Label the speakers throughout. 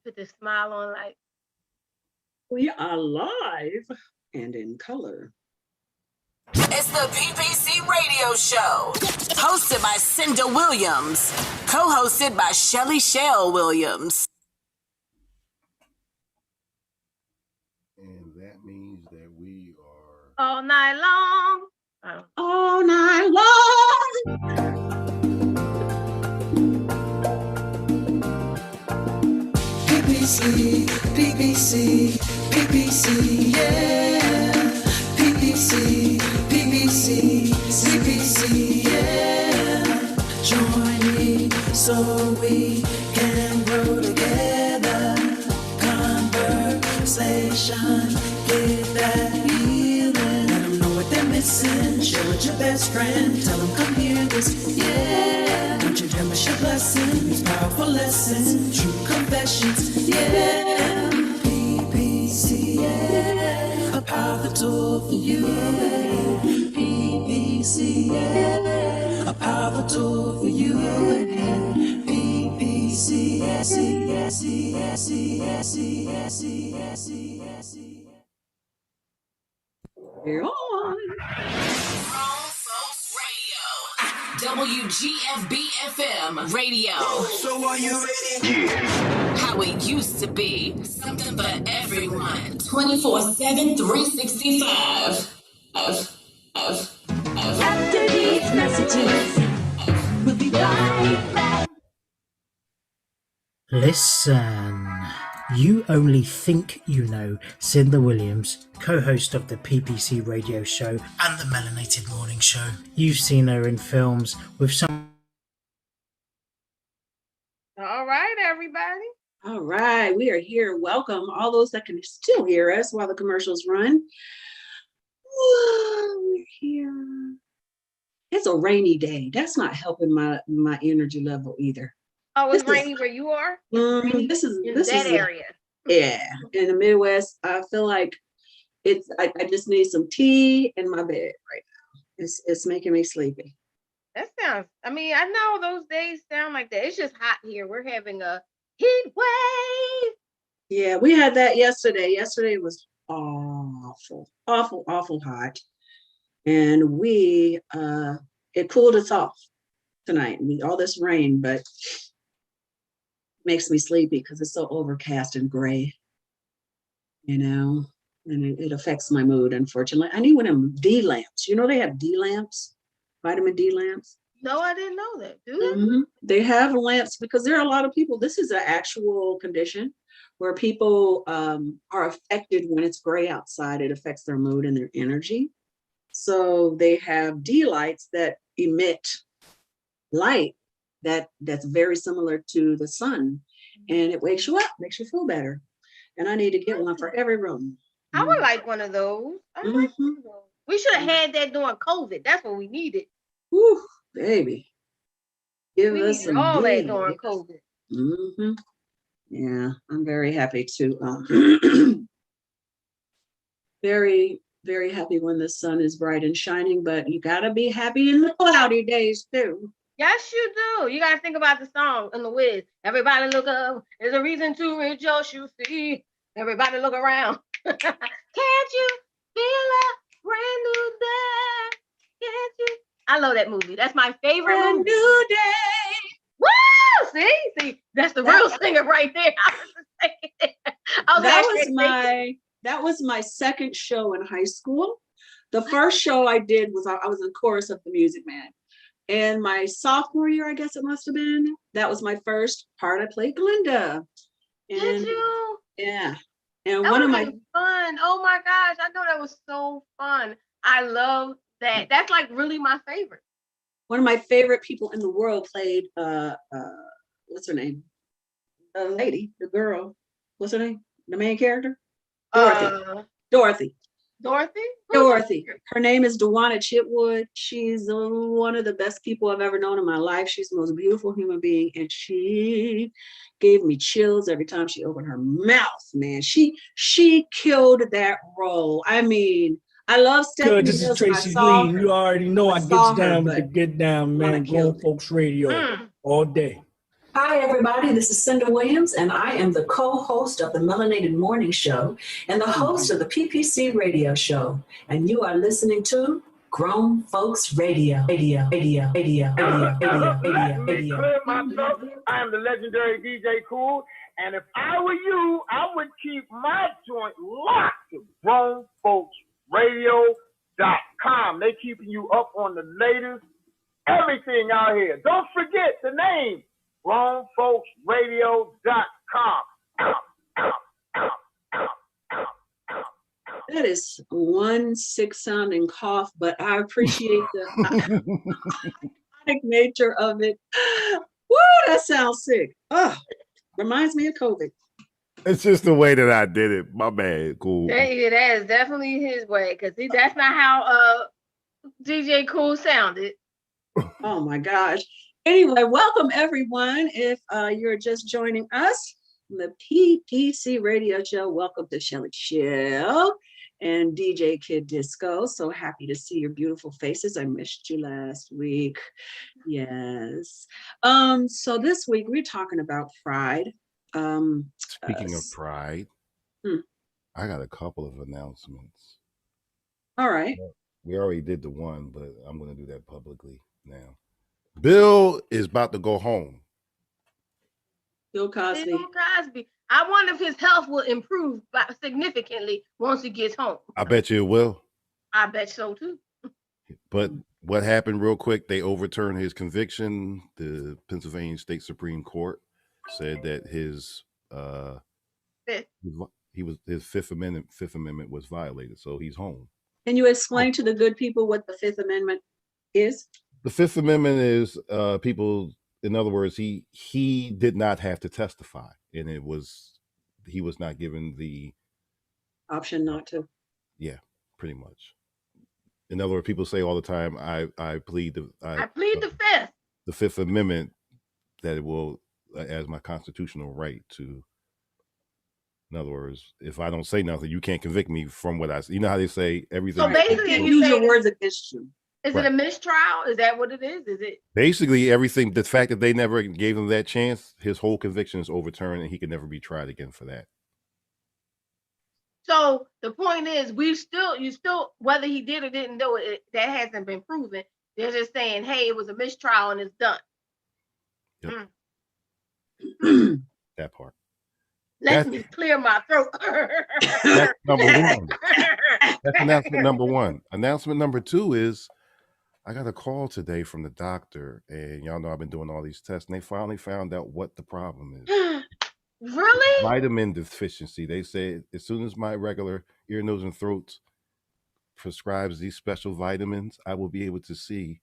Speaker 1: Put the smile on like.
Speaker 2: We are live and in color.
Speaker 3: It's the PPC Radio Show, hosted by Cinda Williams, co-hosted by Shelly Shell Williams.
Speaker 4: And that means that we are
Speaker 1: all night long.
Speaker 2: All night long.
Speaker 5: PPC, PPC, PPC, yeah. PPC, PPC, CPC, yeah. Join me so we can grow together. Conversation, get that healing. Let them know what they're missing. Share with your best friend. Tell them come hear this, yeah. Don't you dare miss your blessings. Powerful lessons, true confessions, yeah. PPC, yeah. A powerful tool for you. PPC, yeah. A powerful tool for you. PPC,
Speaker 2: We're on.
Speaker 3: Grown Folks Radio. WGFB-FM Radio.
Speaker 5: So are you ready?
Speaker 3: How it used to be. Something for everyone. 24/7, 365.
Speaker 6: After these messages, we'll be right back.
Speaker 7: Listen, you only think you know Cinda Williams, co-host of the PPC Radio Show and the Melanated Morning Show. You've seen her in films with some.
Speaker 1: All right, everybody.
Speaker 2: All right, we are here. Welcome all those that can still hear us while the commercials run. Whoa, we're here. It's a rainy day. That's not helping my energy level either.
Speaker 1: Oh, it's rainy where you are?
Speaker 2: This is
Speaker 1: that area.
Speaker 2: Yeah, in the Midwest, I feel like it's. I just need some tea in my bed right now. It's making me sleepy.
Speaker 1: That sounds. I mean, I know those days sound like that. It's just hot here. We're having a heat wave.
Speaker 2: Yeah, we had that yesterday. Yesterday was awful hot, and it cooled us off tonight. All this rain, but makes me sleepy because it's so overcast and gray, and it affects my mood, unfortunately. I need one of them D lamps. You know, they have D lamps, vitamin D lamps.
Speaker 1: No, I didn't know that. Do they?
Speaker 2: Mm-hmm. They have lamps because there are a lot of people. This is an actual condition where people are affected when it's gray outside. It affects their mood and their energy. So they have D lights that emit light that's very similar to the sun, and it wakes you up, makes you feel better. And I need to get one for every room.
Speaker 1: I would like one of those. Like one of those. We should have had that during COVID. That's what we needed.
Speaker 2: Woo, baby. Give
Speaker 1: we
Speaker 2: us
Speaker 1: needed all that during COVID.
Speaker 2: Mm-hmm. Yeah, I'm very happy to very, very happy when the sun is bright and shining, but you gotta be happy in the cloudy days too.
Speaker 1: Yes, you do. You gotta think about the song and the Wiz. Everybody look up. There's a reason to rejoice. You see. Everybody look around. Can't you feel a brand new day? Can't you? I love that movie. That's my favorite movie.
Speaker 2: New day.
Speaker 1: Woo! See, that's the real singer right there.
Speaker 2: That was my second show in high school. The first show I did was I was in chorus of the Music Man. And my sophomore year, I guess it must have been, that was my first part. I played Glinda. And,
Speaker 1: did you?
Speaker 2: Yeah. And
Speaker 1: that
Speaker 2: one of
Speaker 1: my fun. Oh my gosh, I know that was so fun. I love that. That's like really my favorite.
Speaker 2: One of my favorite people in the world played what's her name? The lady, the girl. What's her name? The main character? Dorothy. Dorothy. Her name is Dewana Chitwood. She's one of the best people I've ever known in my life. She's the most beautiful human being, and she gave me chills every time she opened her mouth, man. She killed that role. I mean, I love Stephanie
Speaker 8: This is Tracy Lee. You already know I gets down with the get down, man. Grown Folks Radio all day.
Speaker 2: Hi, everybody. This is Cinda Williams, and I am the co-host of the Melanated Morning Show and the host of the PPC Radio Show. And you are listening to Grown Folks Radio.
Speaker 8: Let me clear myself. I am the legendary DJ Cool, and if I were you, I would keep my joint locked to GrownFolksRadio.com. They keeping you up on the latest everything out here. Don't forget the name, GrownFolksRadio.com.
Speaker 2: That is one sick sounding cough, but I appreciate the ironic nature of it. Woo, that sounds sick. Oh, reminds me of COVID.
Speaker 4: It's just the way that I did it. My bad. Cool.
Speaker 1: That is definitely his way, because that's not how DJ Cool sounded.
Speaker 2: Oh my gosh. Anyway, welcome everyone. If you're just joining us, the PPC Radio Show, welcome to Shelly Shell and DJ Kid Disco. So happy to see your beautiful faces. I missed you last week. Yes. So this week we're talking about pride.
Speaker 4: Speaking of pride, I got a couple of announcements.
Speaker 2: All right.
Speaker 4: We already did the one, but I'm going to do that publicly now. Bill is about to go home.
Speaker 2: Bill Cosby.
Speaker 1: Bill Cosby. I wonder if his health will improve significantly once he gets home.
Speaker 4: I bet you it will.
Speaker 1: I bet so too.
Speaker 4: But what happened real quick, they overturned his conviction. The Pennsylvania State Supreme Court said that his Fifth Amendment was violated, so he's home.
Speaker 2: Can you explain to the good people what the Fifth Amendment is?
Speaker 4: The Fifth Amendment is people. In other words, he did not have to testify, and he was not given the
Speaker 2: option not to.
Speaker 4: Yeah, pretty much. In other words, people say all the time, I plead the
Speaker 1: Fifth.
Speaker 4: The Fifth Amendment, that it will as my constitutional right to. In other words, if I don't say nothing, you can't convict me from what I say. You know how they say everything.
Speaker 1: So basically,
Speaker 2: you use your words against you.
Speaker 1: Is it a mistrial? Is that what it is? Is it
Speaker 4: basically everything? The fact that they never gave him that chance, his whole conviction is overturned, and he can never be tried again for that.
Speaker 1: So the point is, you still, whether he did or didn't do it, that hasn't been proven. They're just saying, hey, it was a mistrial and it's done.
Speaker 4: Yep. That part.
Speaker 1: Let me clear my throat.
Speaker 4: That's number one. That's announcement number one. Announcement number two is, I got a call today from the doctor, and y'all know I've been doing all these tests, and they finally found out what the problem is.
Speaker 1: Really?
Speaker 4: Vitamin deficiency. They say as soon as my regular ear, nose, and throat prescribes these special vitamins, I will be able to see.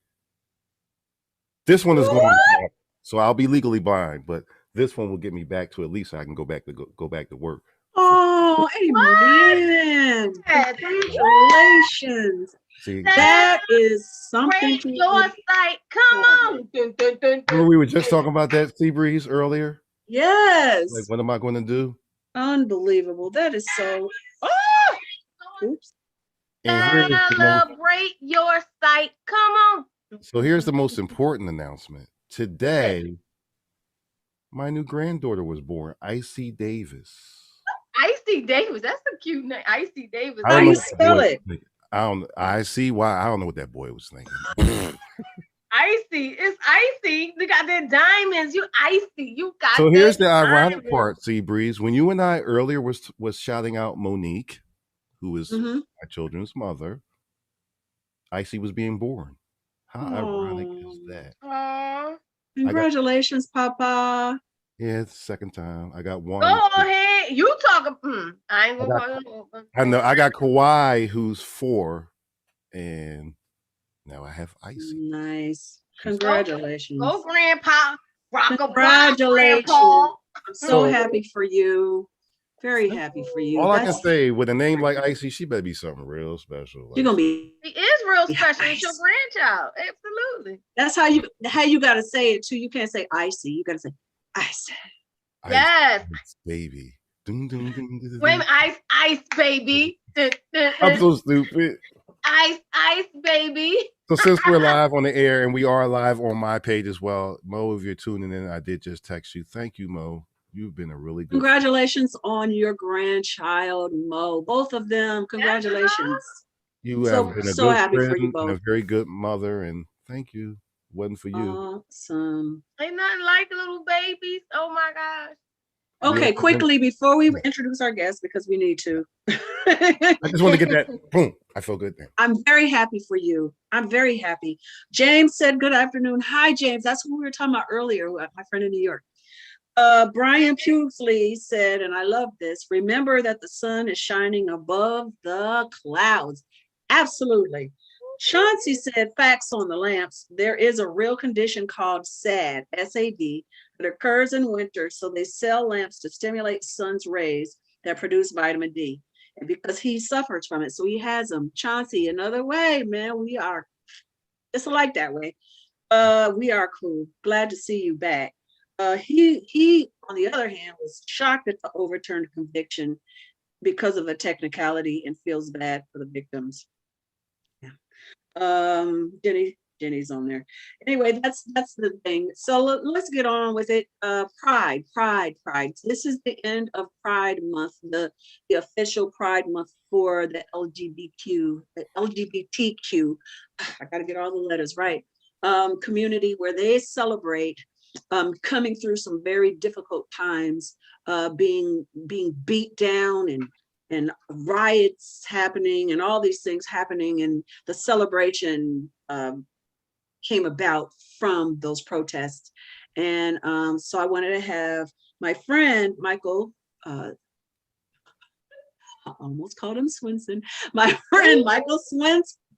Speaker 4: This one is going to, so I'll be legally blind, but this one will get me back to at least I can go back to work.
Speaker 2: Oh, amen! Congratulations.
Speaker 4: See,
Speaker 2: that is something.
Speaker 1: Break your sight. Come on.
Speaker 4: Remember we were just talking about that, Seabreeze, earlier?
Speaker 2: Yes.
Speaker 4: Like, what am I going to do?
Speaker 2: Unbelievable. That is so. Oh! Oops.
Speaker 1: Celebrate your sight. Come on.
Speaker 4: So here's the most important announcement. Today, my new granddaughter was born, Icy Davis.
Speaker 1: Icy Davis. That's a cute name. Icy Davis.
Speaker 2: How do you spell it?
Speaker 4: I don't know what that boy was thinking.
Speaker 1: Icy. It's icy. You got that diamonds. You icy. You got.
Speaker 4: So here's the ironic part, Seabreeze. When you and I earlier was shouting out Monique, who is my children's mother, Icy was being born. How ironic is that?
Speaker 2: Congratulations, Papa.
Speaker 4: Yeah, it's the second time. I got one.
Speaker 1: Go ahead. You talk. I ain't gonna.
Speaker 4: I know. I got Kawhi, who's 4, and now I have Icy.
Speaker 2: Nice. Congratulations.
Speaker 1: Go, Grandpa.
Speaker 2: Congratulations. I'm so happy for you. Very happy for you.
Speaker 4: All I can say, with a name like Icy, she better be something real special.
Speaker 2: You're gonna be.
Speaker 1: She is real special. It's your grandchild. Absolutely.
Speaker 2: That's how you gotta say it too. You can't say Icy. You gotta say Icy.
Speaker 1: Yes.
Speaker 4: Ice, baby. Dun, dun, dun, dun, dun.
Speaker 1: Wait a minute. Ice, baby.
Speaker 4: I'm so stupid.
Speaker 1: Ice, baby.
Speaker 4: So since we're live on the air and we are live on my page as well, Mo, if you're tuning in, I did just text you. Thank you, Mo. You've been a really good.
Speaker 2: Congratulations on your grandchild, Mo. Both of them. Congratulations.
Speaker 4: You have been a good
Speaker 2: happy
Speaker 4: friend
Speaker 2: for you
Speaker 4: and
Speaker 2: both.
Speaker 4: a very good mother, and thank you. Wasn't for you.
Speaker 2: Awesome.
Speaker 1: Ain't nothing like little babies. Oh my gosh.
Speaker 2: Okay,
Speaker 4: Yeah.
Speaker 2: quickly before we introduce our guest, because we need to.
Speaker 4: I just want to get that. Boom. I feel good there.
Speaker 2: I'm very happy for you. I'm very happy. James said, good afternoon. Hi, James. That's what we were talking about earlier, my friend in New York. Brian Pugley said, and I love this, remember that the sun is shining above the clouds. Absolutely. Chauncey said, facts on the lamps. There is a real condition called SAD, S-A-D, that occurs in winter. So they sell lamps to stimulate sun's rays that produce vitamin D. And because he suffers from it, so he has them. Chauncey, another way, man, it's like that way. We are cool. Glad to see you back. He, on the other hand, was shocked at the overturned conviction because of a technicality and feels bad for the victims. Yeah. Jenny's on there. Anyway, that's the thing. So let's get on with it. Pride. This is the end of Pride Month, the official Pride Month for the LGBTQ. I got to get all the letters right. Community where they celebrate coming through some very difficult times, being beat down and riots happening and all these things happening, and the celebration came about from those protests. And so I wanted to have my friend Michael, I almost called him Swinson, my friend Michael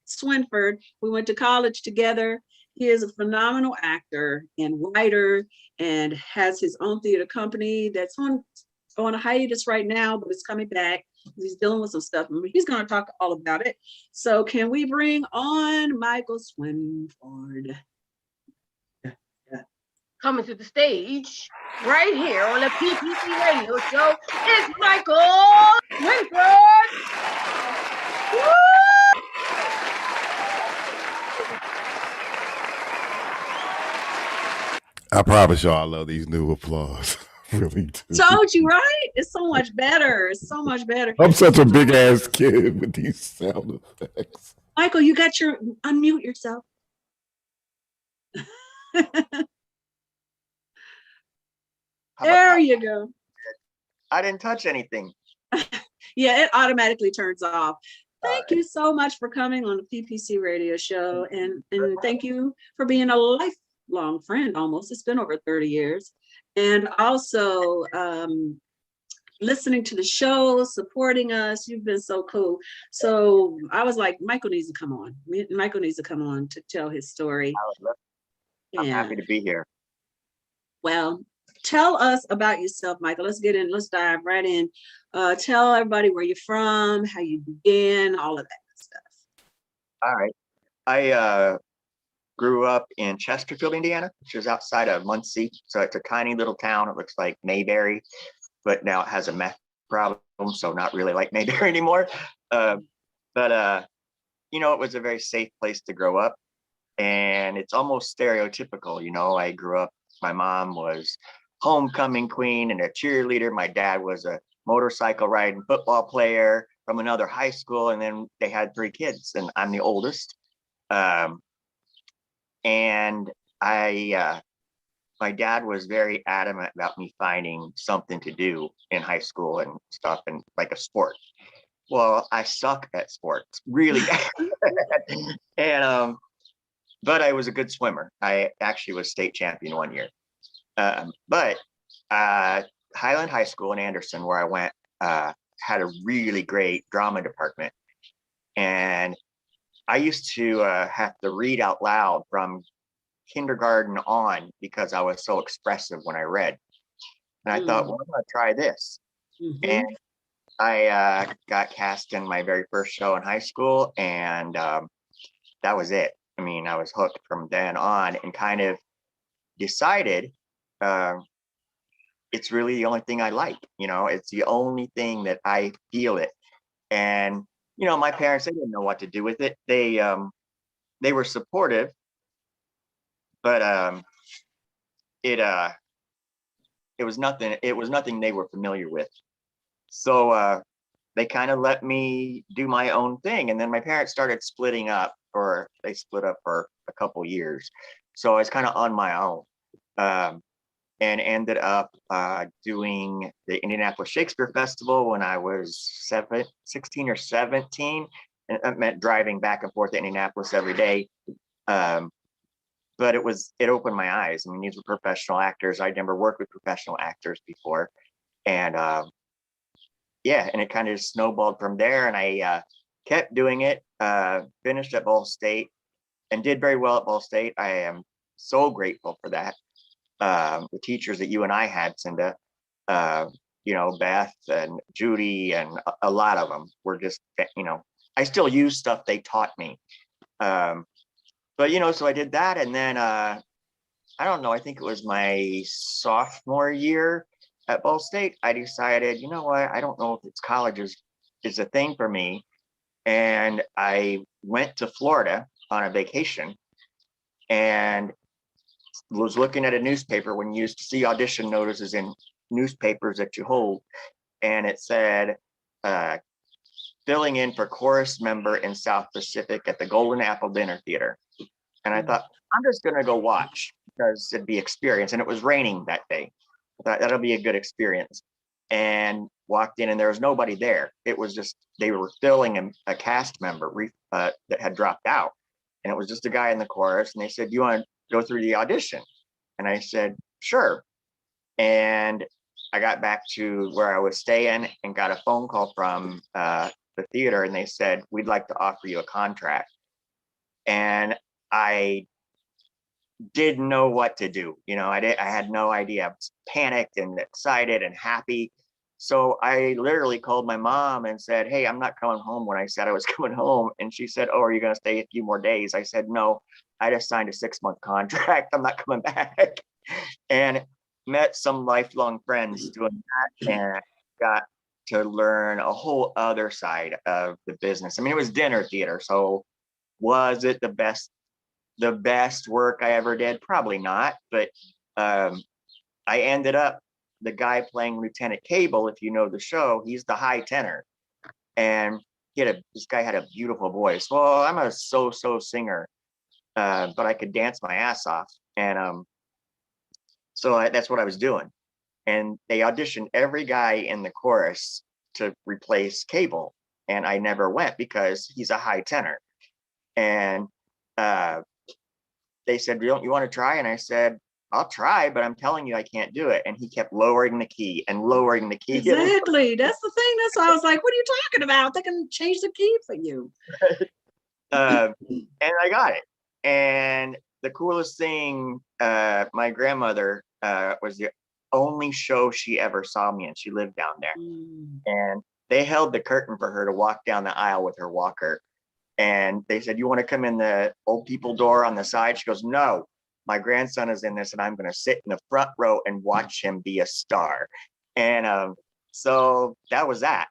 Speaker 2: Swinford. We went to college together. He is a phenomenal actor and writer and has his own theater company that's on a hiatus right now, but it's coming back. He's dealing with some stuff. He's going to talk all about it. So can we bring on Michael Swinford?
Speaker 1: Coming to the stage right here on the PPC Radio Show is Michael Swinford.
Speaker 4: I promise y'all, I love these new applause. Really do.
Speaker 2: Told you, right? It's so much better. It's so much better.
Speaker 4: I'm such a big ass kid with these sound effects.
Speaker 2: Michael, you got your unmute yourself. There you go.
Speaker 9: I didn't touch anything.
Speaker 2: Yeah, it automatically turns off. Thank you so much for coming on the PPC Radio Show, and thank you for being a lifelong friend. Almost, it's been over 30 years. And also listening to the show, supporting us. You've been so cool. So I was like, Michael needs to come on. Michael needs to come on to tell his story.
Speaker 9: I'm happy to be here.
Speaker 2: Well, tell us about yourself, Michael. Let's get in. Let's dive right in. Tell everybody where you're from, how you began, all of that stuff.
Speaker 9: All right. I grew up in Chesterfield, Indiana, which is outside of Muncie. So it's a tiny little town. It looks like Mayberry, but now it has a meth problem, so not really like Mayberry anymore. But you know, it was a very safe place to grow up, and it's almost stereotypical. You know, I grew up, my mom was homecoming queen and a cheerleader. My dad was a motorcycle riding football player from another high school, and then they had 3 kids, and I'm the oldest. And my dad was very adamant about me finding something to do in high school and stuff, and like a sport. Well, I suck at sports, really bad. And but I was a good swimmer. I actually was state champion one year. But Highland High School in Anderson, where I went, had a really great drama department. And I used to have to read out loud from kindergarten on because I was so expressive when I read. And I thought, well, I'm going to try this. Mm-hmm. And I got cast in my very first show in high school, and that was it. I mean, I was hooked from then on, and kind of decided it's really the only thing I like. You know, it's the only thing that I feel it. And you know, my parents, they didn't know what to do with it. They they were supportive, but it was nothing they were familiar with. So they kind of let me do my own thing. And then my parents started splitting up, or they split up for a couple years. So I was kind of on my own, and ended up doing the Indianapolis Shakespeare Festival when I was 16 or 17. And that meant driving back and forth to Indianapolis every day. But it opened my eyes. I mean, these were professional actors. I'd never worked with professional actors before. And yeah, and it kind of snowballed from there. And I kept doing it, finished at Ball State and did very well at Ball State. I am so grateful for that. The teachers that you and I had, Cinda, Beth and Judy, and a lot of them were just, I still use stuff they taught me. But, so I did that. And then, I don't know, I think it was my sophomore year at Ball State, I decided, you know what, I don't know if it's college is a thing for me. And I went to Florida on a vacation and was looking at a newspaper when you used to see audition notices in newspapers that you hold. And it said, filling in for chorus member in South Pacific at the Golden Apple Dinner Theater. And I thought, I'm just going to go watch because it'd be experience. And it was raining that day. I thought that'll be a good experience. And walked in and there was nobody there. It was just, they were filling a cast member that had dropped out. And it was just a guy in the chorus. And they said, you want to go through the audition? And I said, sure. And I got back to where I was staying and got a phone call from the theater. And they said, we'd like to offer you a contract. And I didn't know what to do. I had no idea. I was panicked and excited and happy. So I literally called my mom and said, hey, I'm not coming home when I said I was coming home. And she said, oh, are you going to stay a few more days? I said, no, I just signed a 6-month contract. I'm not coming back. And met some lifelong friends doing that and got to learn a whole other side of the business. I mean, it was dinner theater. So was it the best work I ever did? Probably not. But I ended up, the guy playing Lieutenant Cable, if you know the show, he's the high tenor. And this guy had a beautiful voice. Well, I'm a so-so singer, but I could dance my ass off. And so that's what I was doing. And they auditioned every guy in the chorus to replace Cable. And I never went because he's a high tenor. And they said, you want to try? And I said, I'll try, but I'm telling you, I can't do it. And he kept lowering the key and lowering the key.
Speaker 2: Exactly. That's the thing. That's why I was like, what are you talking about? They can change the key for you.
Speaker 9: And I got it. And the coolest thing, my grandmother was the only show she ever saw me in. She lived down there. And they held the curtain for her to walk down the aisle with her walker. And they said, you want to come in the old people door on the side? She goes, no, my grandson is in this and I'm going to sit in the front row and watch him be a star. And so that was that.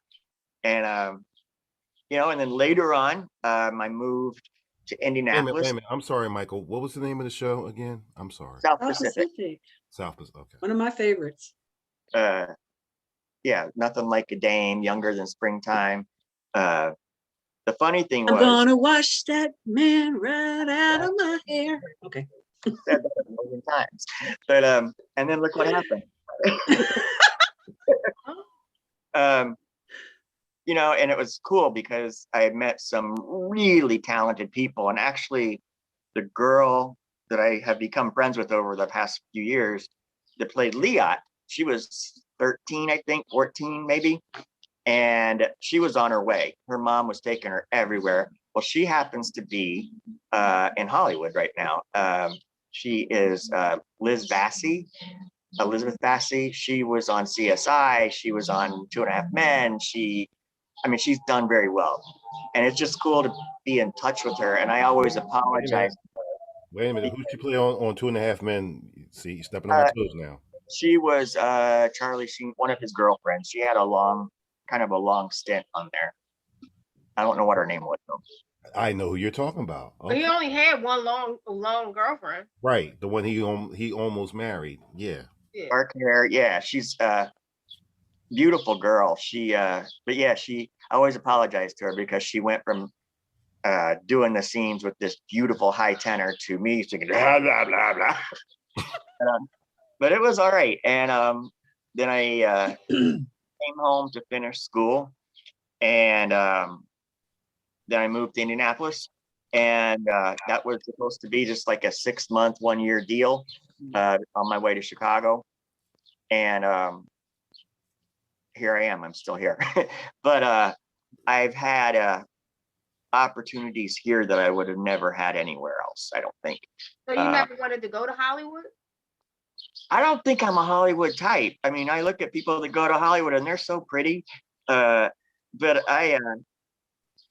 Speaker 9: And, and then later on, I moved to Indianapolis.
Speaker 4: Wait a minute. I'm sorry, Michael. What was the name of the show again? I'm sorry.
Speaker 9: South Pacific.
Speaker 4: South Pacific. Okay.
Speaker 2: One of my favorites.
Speaker 9: Yeah, Nothing Like a Dame, Younger Than Springtime. The funny thing was,
Speaker 2: I'm gonna wash that man right out of my hair. Okay.
Speaker 9: Said that a million times. But and then look what happened. And it was cool because I had met some really talented people. And actually the girl that I have become friends with over the past few years that played Liat, she was 13, I think, 14 maybe. And she was on her way. Her mom was taking her everywhere. Well, she happens to be in Hollywood right now. She is Elizabeth Vassy. She was on CSI. She was on 2.5 Men. She's done very well. And it's just cool to be in touch with her. And I always apologize.
Speaker 4: Wait a minute. Who'd she play on 2.5 Men? See, stepping on my toes now.
Speaker 9: She was Charlie Sheen, one of his girlfriends. She had a long stint on there. I don't know what her name was though.
Speaker 4: I know who you're talking about.
Speaker 1: But he
Speaker 4: Okay.
Speaker 1: only had one long girlfriend.
Speaker 4: Right, the one he almost married. Yeah.
Speaker 1: Yeah.
Speaker 9: Dark hair. Yeah, she's a beautiful girl. But yeah, I always apologize to her because she went from doing the scenes with this beautiful high tenor to me singing blah blah blah blah. But it was all right. And then I came home to finish school, and then I moved to Indianapolis, and that was supposed to be just like a 6-month, 1-year deal on my way to Chicago. And here I am. I'm still here. But I've had opportunities here that I would have never had anywhere else, I don't think.
Speaker 1: So you never wanted to go to Hollywood?
Speaker 9: I don't think I'm a Hollywood type. I mean, I look at people that go to Hollywood and they're so pretty. But I've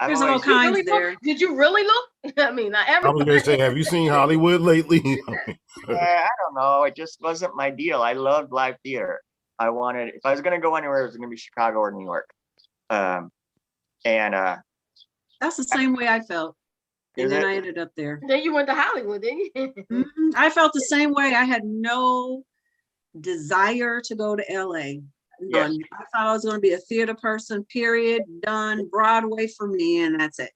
Speaker 2: There's all
Speaker 9: always,
Speaker 2: kinds
Speaker 1: Really
Speaker 2: there.
Speaker 1: look? Did you really look? I mean, not
Speaker 4: I was
Speaker 1: everybody.
Speaker 4: gonna say, have you seen Hollywood lately?
Speaker 9: I don't know. It just wasn't my deal. I loved live theater. If I was going to go anywhere, it was going to be Chicago or New York. And
Speaker 2: That's the same way I felt. And
Speaker 9: Is
Speaker 2: then
Speaker 9: it?
Speaker 2: I ended up there.
Speaker 1: Then you went to Hollywood, didn't you?
Speaker 2: Mhm. I felt the same way. I had no desire to go to LA.
Speaker 9: Yeah.
Speaker 2: None. I thought I was going to be a theater person, period, done, Broadway for me, and that's it.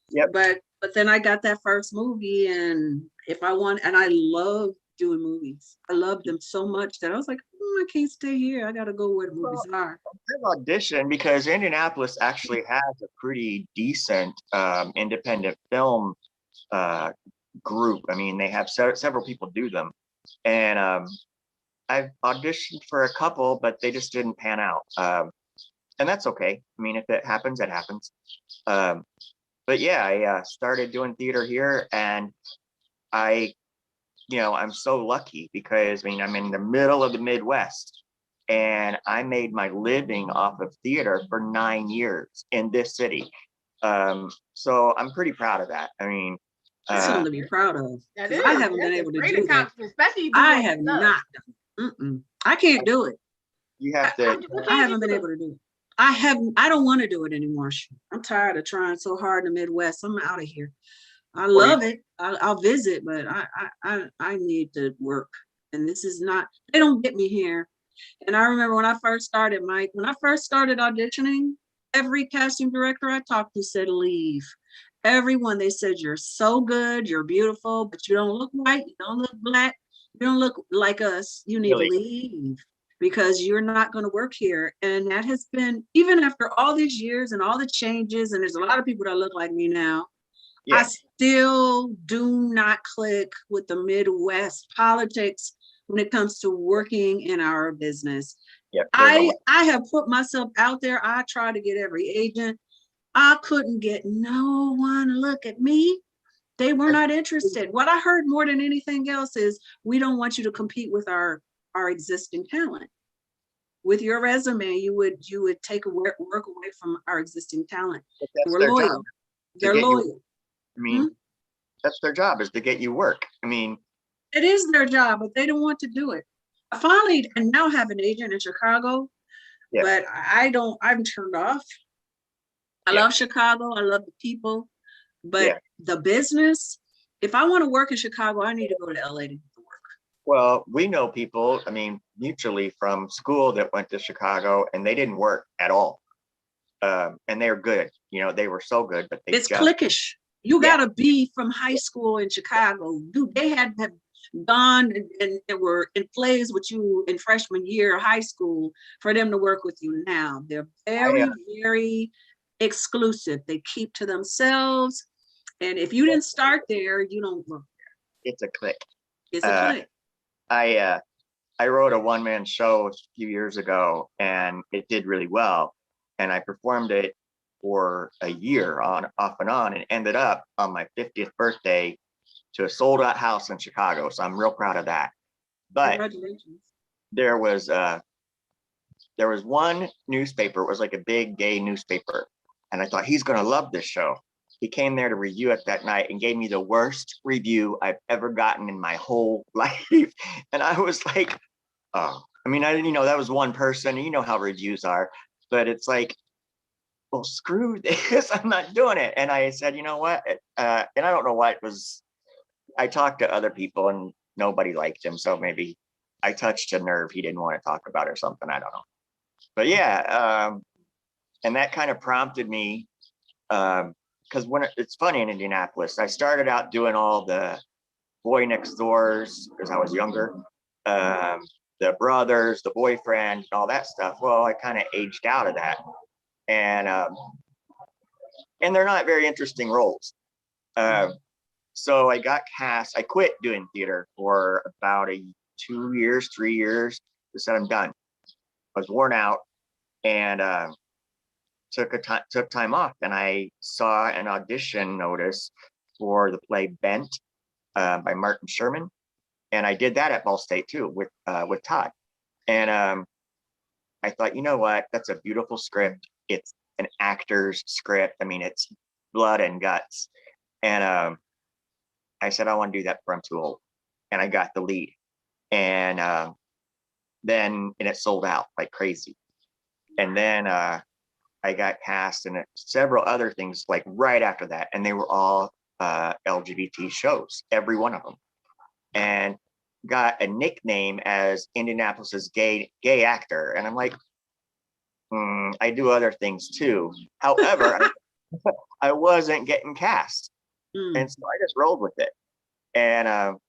Speaker 9: Yep.
Speaker 2: But then I got that first movie, and I love doing movies. I loved them so much that I was like, I can't stay here. I got to go where the movies are.
Speaker 9: I've auditioned because Indianapolis actually has a pretty decent independent film group. I mean, they have several people do them. And I've auditioned for a couple, but they just didn't pan out. And that's okay. I mean, if it happens, it happens. But yeah, I started doing theater here, and I'm so lucky because I mean, I'm in the middle of the Midwest, and I made my living off of theater for 9 years in this city. So I'm pretty proud of that. I mean,
Speaker 2: That's something to be proud of.
Speaker 1: That
Speaker 2: 'Cause
Speaker 1: is.
Speaker 2: I haven't been
Speaker 1: That's a
Speaker 2: able to
Speaker 1: great
Speaker 2: do that.
Speaker 1: accomplishment, especially if you
Speaker 2: I
Speaker 1: do
Speaker 2: have
Speaker 1: love.
Speaker 2: not done. I can't do it.
Speaker 9: you have to.
Speaker 1: What
Speaker 2: I
Speaker 1: can't
Speaker 2: haven't
Speaker 1: you
Speaker 2: been
Speaker 1: do?
Speaker 2: able to do it. I don't want to do it anymore. I'm tired of trying so hard in the Midwest. I'm out of here. I love it. I'll visit, but I need to work. And this is not, they don't get me here. And I remember when I first started, Mike, when I first started auditioning, every casting director I talked to said, leave. Everyone, they said, you're so good, you're beautiful, but you don't look white, you don't look black, you don't look like us. You need
Speaker 9: Really?
Speaker 2: to leave because you're not going to work here. And that has been, even after all these years and all the changes, and there's a lot of people that look like me now, I
Speaker 9: Yeah.
Speaker 2: still do not click with the Midwest politics when it comes to working in our business.
Speaker 9: Yeah.
Speaker 2: I have put myself out there. I try to get every agent. I couldn't get no one to look at me. They were not interested. What I heard more than anything else is, we don't want you to compete with our existing talent. With your resume, you would take work away from our existing talent.
Speaker 9: But that's
Speaker 2: We're
Speaker 9: their
Speaker 2: loyal.
Speaker 9: job.
Speaker 2: They're
Speaker 9: get you-
Speaker 2: loyal.
Speaker 9: I mean, that's their job, is to get you work. I mean,
Speaker 2: It is their job, but they don't want to do it. I now have an agent in Chicago,
Speaker 9: Yeah.
Speaker 2: but I'm turned off. I
Speaker 9: Yeah.
Speaker 2: love Chicago. I love the people, but
Speaker 9: Yeah.
Speaker 2: the business, if I want to work in Chicago, I need to go to LA to work.
Speaker 9: well, we know people, I mean, mutually from school that went to Chicago and they didn't work at all. And they're good. They were so good, but they
Speaker 2: It's
Speaker 9: just
Speaker 2: cliquish. You
Speaker 9: Yeah.
Speaker 2: gotta be from high school in Chicago. They had to have gone and were in plays with you in freshman year of high school for them to work with you now. They're very, very exclusive. They keep to themselves. And if you didn't start there, you don't work.
Speaker 9: it's a click.
Speaker 2: It's a clique.
Speaker 9: I wrote a one-man show a few years ago, and it did really well. And I performed it for a year off and on, and ended up on my 50th birthday to a sold-out house in Chicago. So I'm real proud of that. But
Speaker 2: Congratulations.
Speaker 9: there was one newspaper, it was like a big gay newspaper, and I thought, he's gonna love this show. He came there to review it that night and gave me the worst review I've ever gotten in my whole life. And I was like, oh, I mean, I didn't, that was one person, you know how reviews are, but it's like, well, screw this, I'm not doing it. And I said, you know what? And I don't know what it was. I talked to other people and nobody liked him. So maybe I touched a nerve he didn't want to talk about or something. I don't know. But yeah, and that kind of prompted me, because it's funny in Indianapolis, I started out doing all the boy next doors because I was younger, the brothers, the boyfriend, and all that stuff. Well, I kind of aged out of that, and they're not very interesting roles. So I got cast. I quit doing theater for about 2 years, 3 years. I said I'm done. I was worn out, and took time off. And I saw an audition notice for the play Bent by Martin Sherman, and I did that at Ball State too with Todd. And I thought, you know what? That's a beautiful script. It's an actor's script. I mean, it's blood and guts. And I said, I want to do that before I'm too old. And I got the lead. And then it sold out like crazy. And then I got cast in several other things like right after that. And they were all LGBT shows, every one of them. And got a nickname as Indianapolis's gay actor. And I'm like, I do other things too. However, I wasn't getting cast. And so I just rolled with it. And,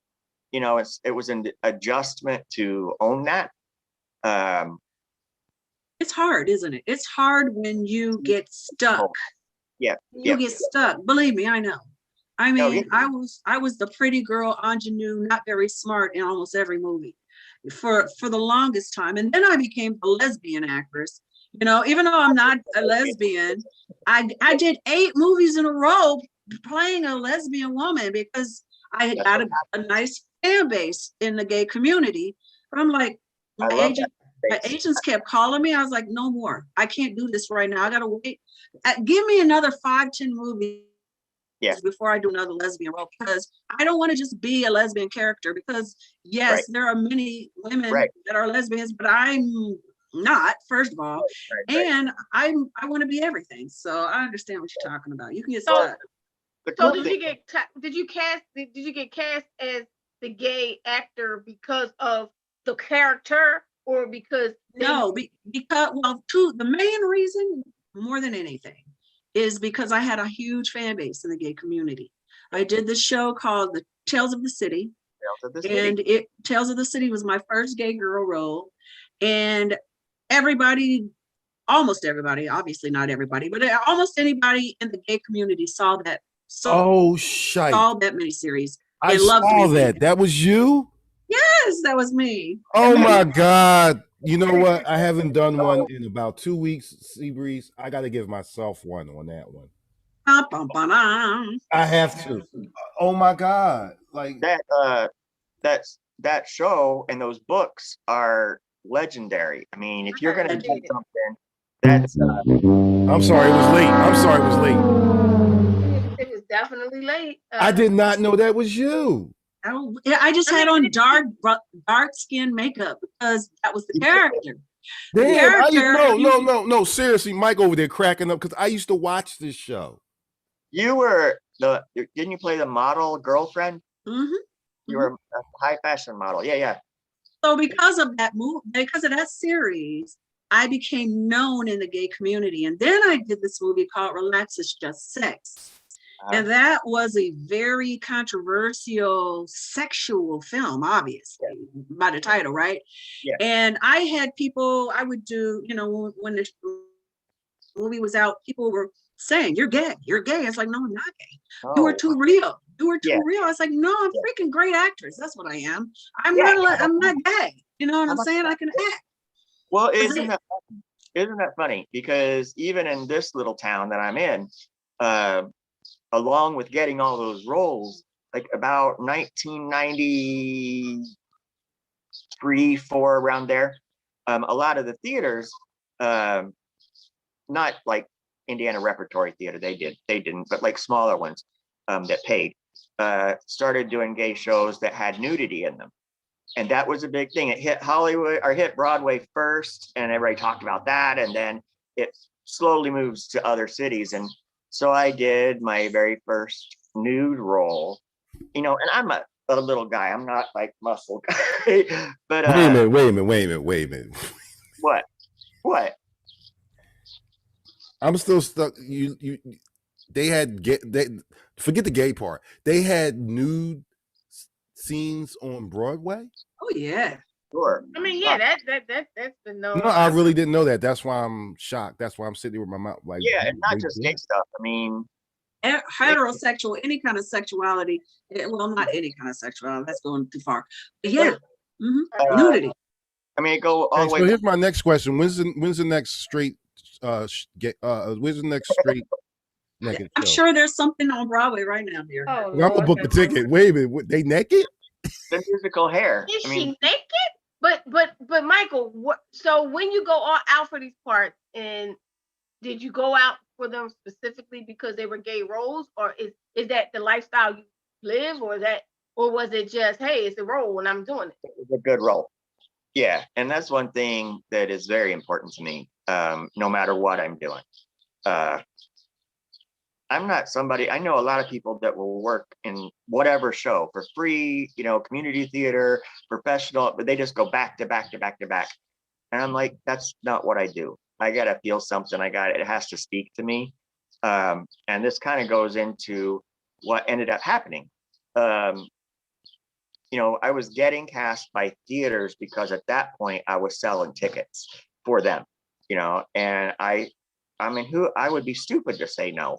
Speaker 9: you know, it was an adjustment to own that.
Speaker 2: It's hard, isn't it? It's hard when you get stuck.
Speaker 9: Yeah.
Speaker 2: You get stuck. Believe me, I know. I mean, I was the pretty girl ingenue, not very smart in almost every movie for the longest time. And then I became a lesbian actress. You know, even though I'm not a lesbian, I did 8 movies in a row playing a lesbian woman because I had got a nice fan base in the gay community. But I'm like, my agents kept calling me. I was like, no more. I can't do this right now. I gotta wait. Give me another 5-10 movies before I do another lesbian role, because I don't want to just be a lesbian character, because yes, there are many women that are lesbians, but I'm not, first of all. And I want to be everything. So I understand what you're talking about. You can get stuck.
Speaker 1: So did you get cast as the gay actor because of the character, or because
Speaker 2: because the main reason more than anything is because I had a huge fan base in the gay community. I did this show called The Tales of the City. And Tales of the City was my first gay girl role. And almost everybody, obviously not everybody, but almost anybody in the gay community saw that.
Speaker 4: Saw that
Speaker 2: miniseries.
Speaker 4: I saw that. That was you?
Speaker 2: Yes, that was me.
Speaker 4: Oh my God. You know what? I haven't done one in about 2 weeks, Seabreeze. I got to give myself one on that one. I have to. Oh my God. Like
Speaker 9: that show and those books are legendary. I mean, if you're going to do something, that's
Speaker 4: I'm sorry, it was late.
Speaker 1: It was definitely late.
Speaker 4: I did not know that was you.
Speaker 2: I just had on dark skin makeup because that was the character.
Speaker 4: Damn, no. Seriously, Mike over there cracking up because I used to watch this show.
Speaker 9: You were didn't you play the model girlfriend? Mm-hmm. You were a high fashion model. Yeah.
Speaker 2: So because of that series, I became known in the gay community. And then I did this movie called Relax, It's Just Sex. And that was a very controversial sexual film, obviously, by the title, right? Yeah. And I had people, I would do, you know, when the movie was out, people were saying, you're gay. It's like, no, I'm not gay. Oh. You are too real. Real. I was like, no, I'm freaking great actress. That's what I am. I'm not gay. You know what I'm saying? I can act.
Speaker 9: Well, isn't that funny? Because even in this little town that I'm in, along with getting all those roles, like about 1993, 4 around there, a lot of the theaters, not like Indiana Repertory Theater, they didn't, but like smaller ones that paid, started doing gay shows that had nudity in them. And that was a big thing. It hit Hollywood or hit Broadway first, and everybody talked about that. And then it slowly moves to other cities. And so I did my very first nude role, and I'm a little guy. I'm not like muscle guy, but
Speaker 4: wait a minute.
Speaker 9: What?
Speaker 4: I'm still stuck. They forget the gay part. They had nude scenes on Broadway.
Speaker 2: Oh yeah.
Speaker 9: Sure.
Speaker 1: I mean, yeah, that's been known.
Speaker 4: No, I really didn't know that. That's why I'm shocked. That's why I'm sitting here with my mouth like.
Speaker 9: Yeah, and not just gay stuff. I mean,
Speaker 2: Heterosexual, any kind of sexuality. Well, not any kind of sexuality. That's going too far. But yeah, nudity.
Speaker 9: I mean, go all
Speaker 4: Okay,
Speaker 9: the
Speaker 4: so
Speaker 9: way.
Speaker 4: here's my next question. When's the next straight when's the next straight naked
Speaker 2: I'm
Speaker 4: show?
Speaker 2: sure there's something on Broadway right now, dear.
Speaker 1: Oh,
Speaker 4: I'm gonna book the ticket. Wait a minute, they naked?
Speaker 9: The musical Hair.
Speaker 1: Is
Speaker 9: I
Speaker 1: she
Speaker 9: mean,
Speaker 1: naked? But Michael, so when you go all out for these parts, and did you go out for them specifically because they were gay roles, or is that the lifestyle you live, or was it just, hey, it's a role and I'm doing it?
Speaker 9: it was a good role. Yeah, and that's one thing that is very important to me. No matter what I'm doing, I'm not somebody. I know a lot of people that will work in whatever show for free, community theater, professional, but they just go back to back to back to back. And I'm like, that's not what I do. I gotta feel something. It has to speak to me. And this kind of goes into what ended up happening. I was getting cast by theaters because at that point I was selling tickets for them, and I mean, I would be stupid to say no.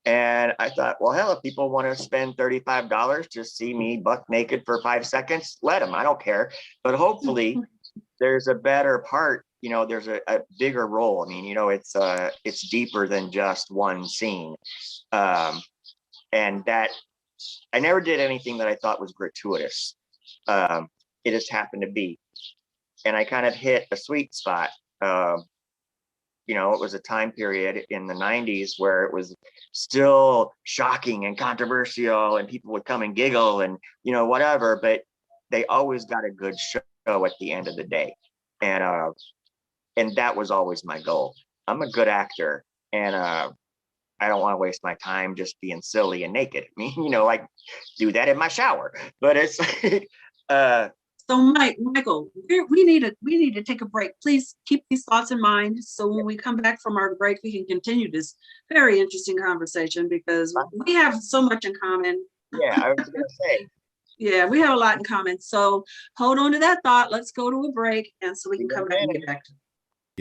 Speaker 9: And I thought, well, hell, if people want to spend $35 to see me buck naked for 5 seconds, let them. I don't care. But hopefully there's a better part, there's a bigger role. I mean, it's deeper than just one scene. And that I never did anything that I thought was gratuitous. It just happened to be. And I kind of hit a sweet spot. It was a time period in the 90s where it was still shocking and controversial and people would come and giggle and, whatever, but they always got a good show at the end of the day. And that was always my goal. I'm a good actor, and I don't want to waste my time just being silly and naked. I mean, I do that in my shower, but it's
Speaker 2: So Michael, we need to take a break. Please keep these thoughts in mind. So when we come back from our break, we can continue this very interesting conversation because we have so much in common.
Speaker 9: Yeah, I was gonna say.
Speaker 2: Yeah, we have a lot in common. So hold on to that thought. Let's go to a break, and so we can come back and get back to it.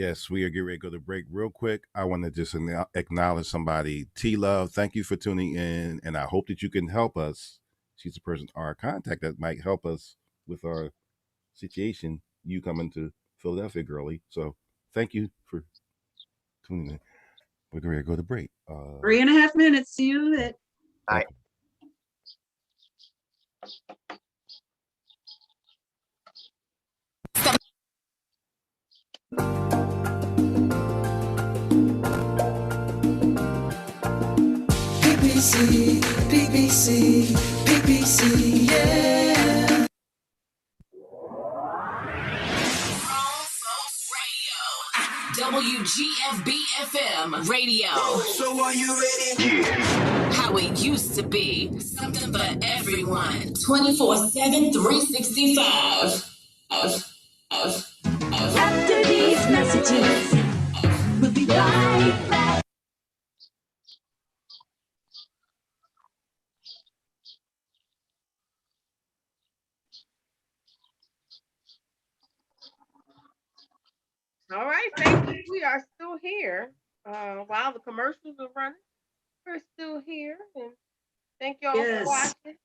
Speaker 4: Yes, we are getting ready to go to break real quick. I want to just acknowledge somebody. T-Love, thank you for tuning in, and I hope that you can help us. She's a person, our contact that might help us with our situation. You coming to Philadelphia, girly. So thank you for tuning in. We're going to go to break.
Speaker 2: 3.5 minutes. See you then.
Speaker 9: Bye.
Speaker 5: PPC, PPC, PPC, yeah.
Speaker 3: WGFB FM radio.
Speaker 5: So are you ready?
Speaker 3: How it used to be. Something for everyone. 24/7, 365.
Speaker 6: After these messages, we'll be right back.
Speaker 1: All right, thank you. We are still here. While the commercials are running, we're still here. And thank y'all
Speaker 2: Yes.
Speaker 1: for watching.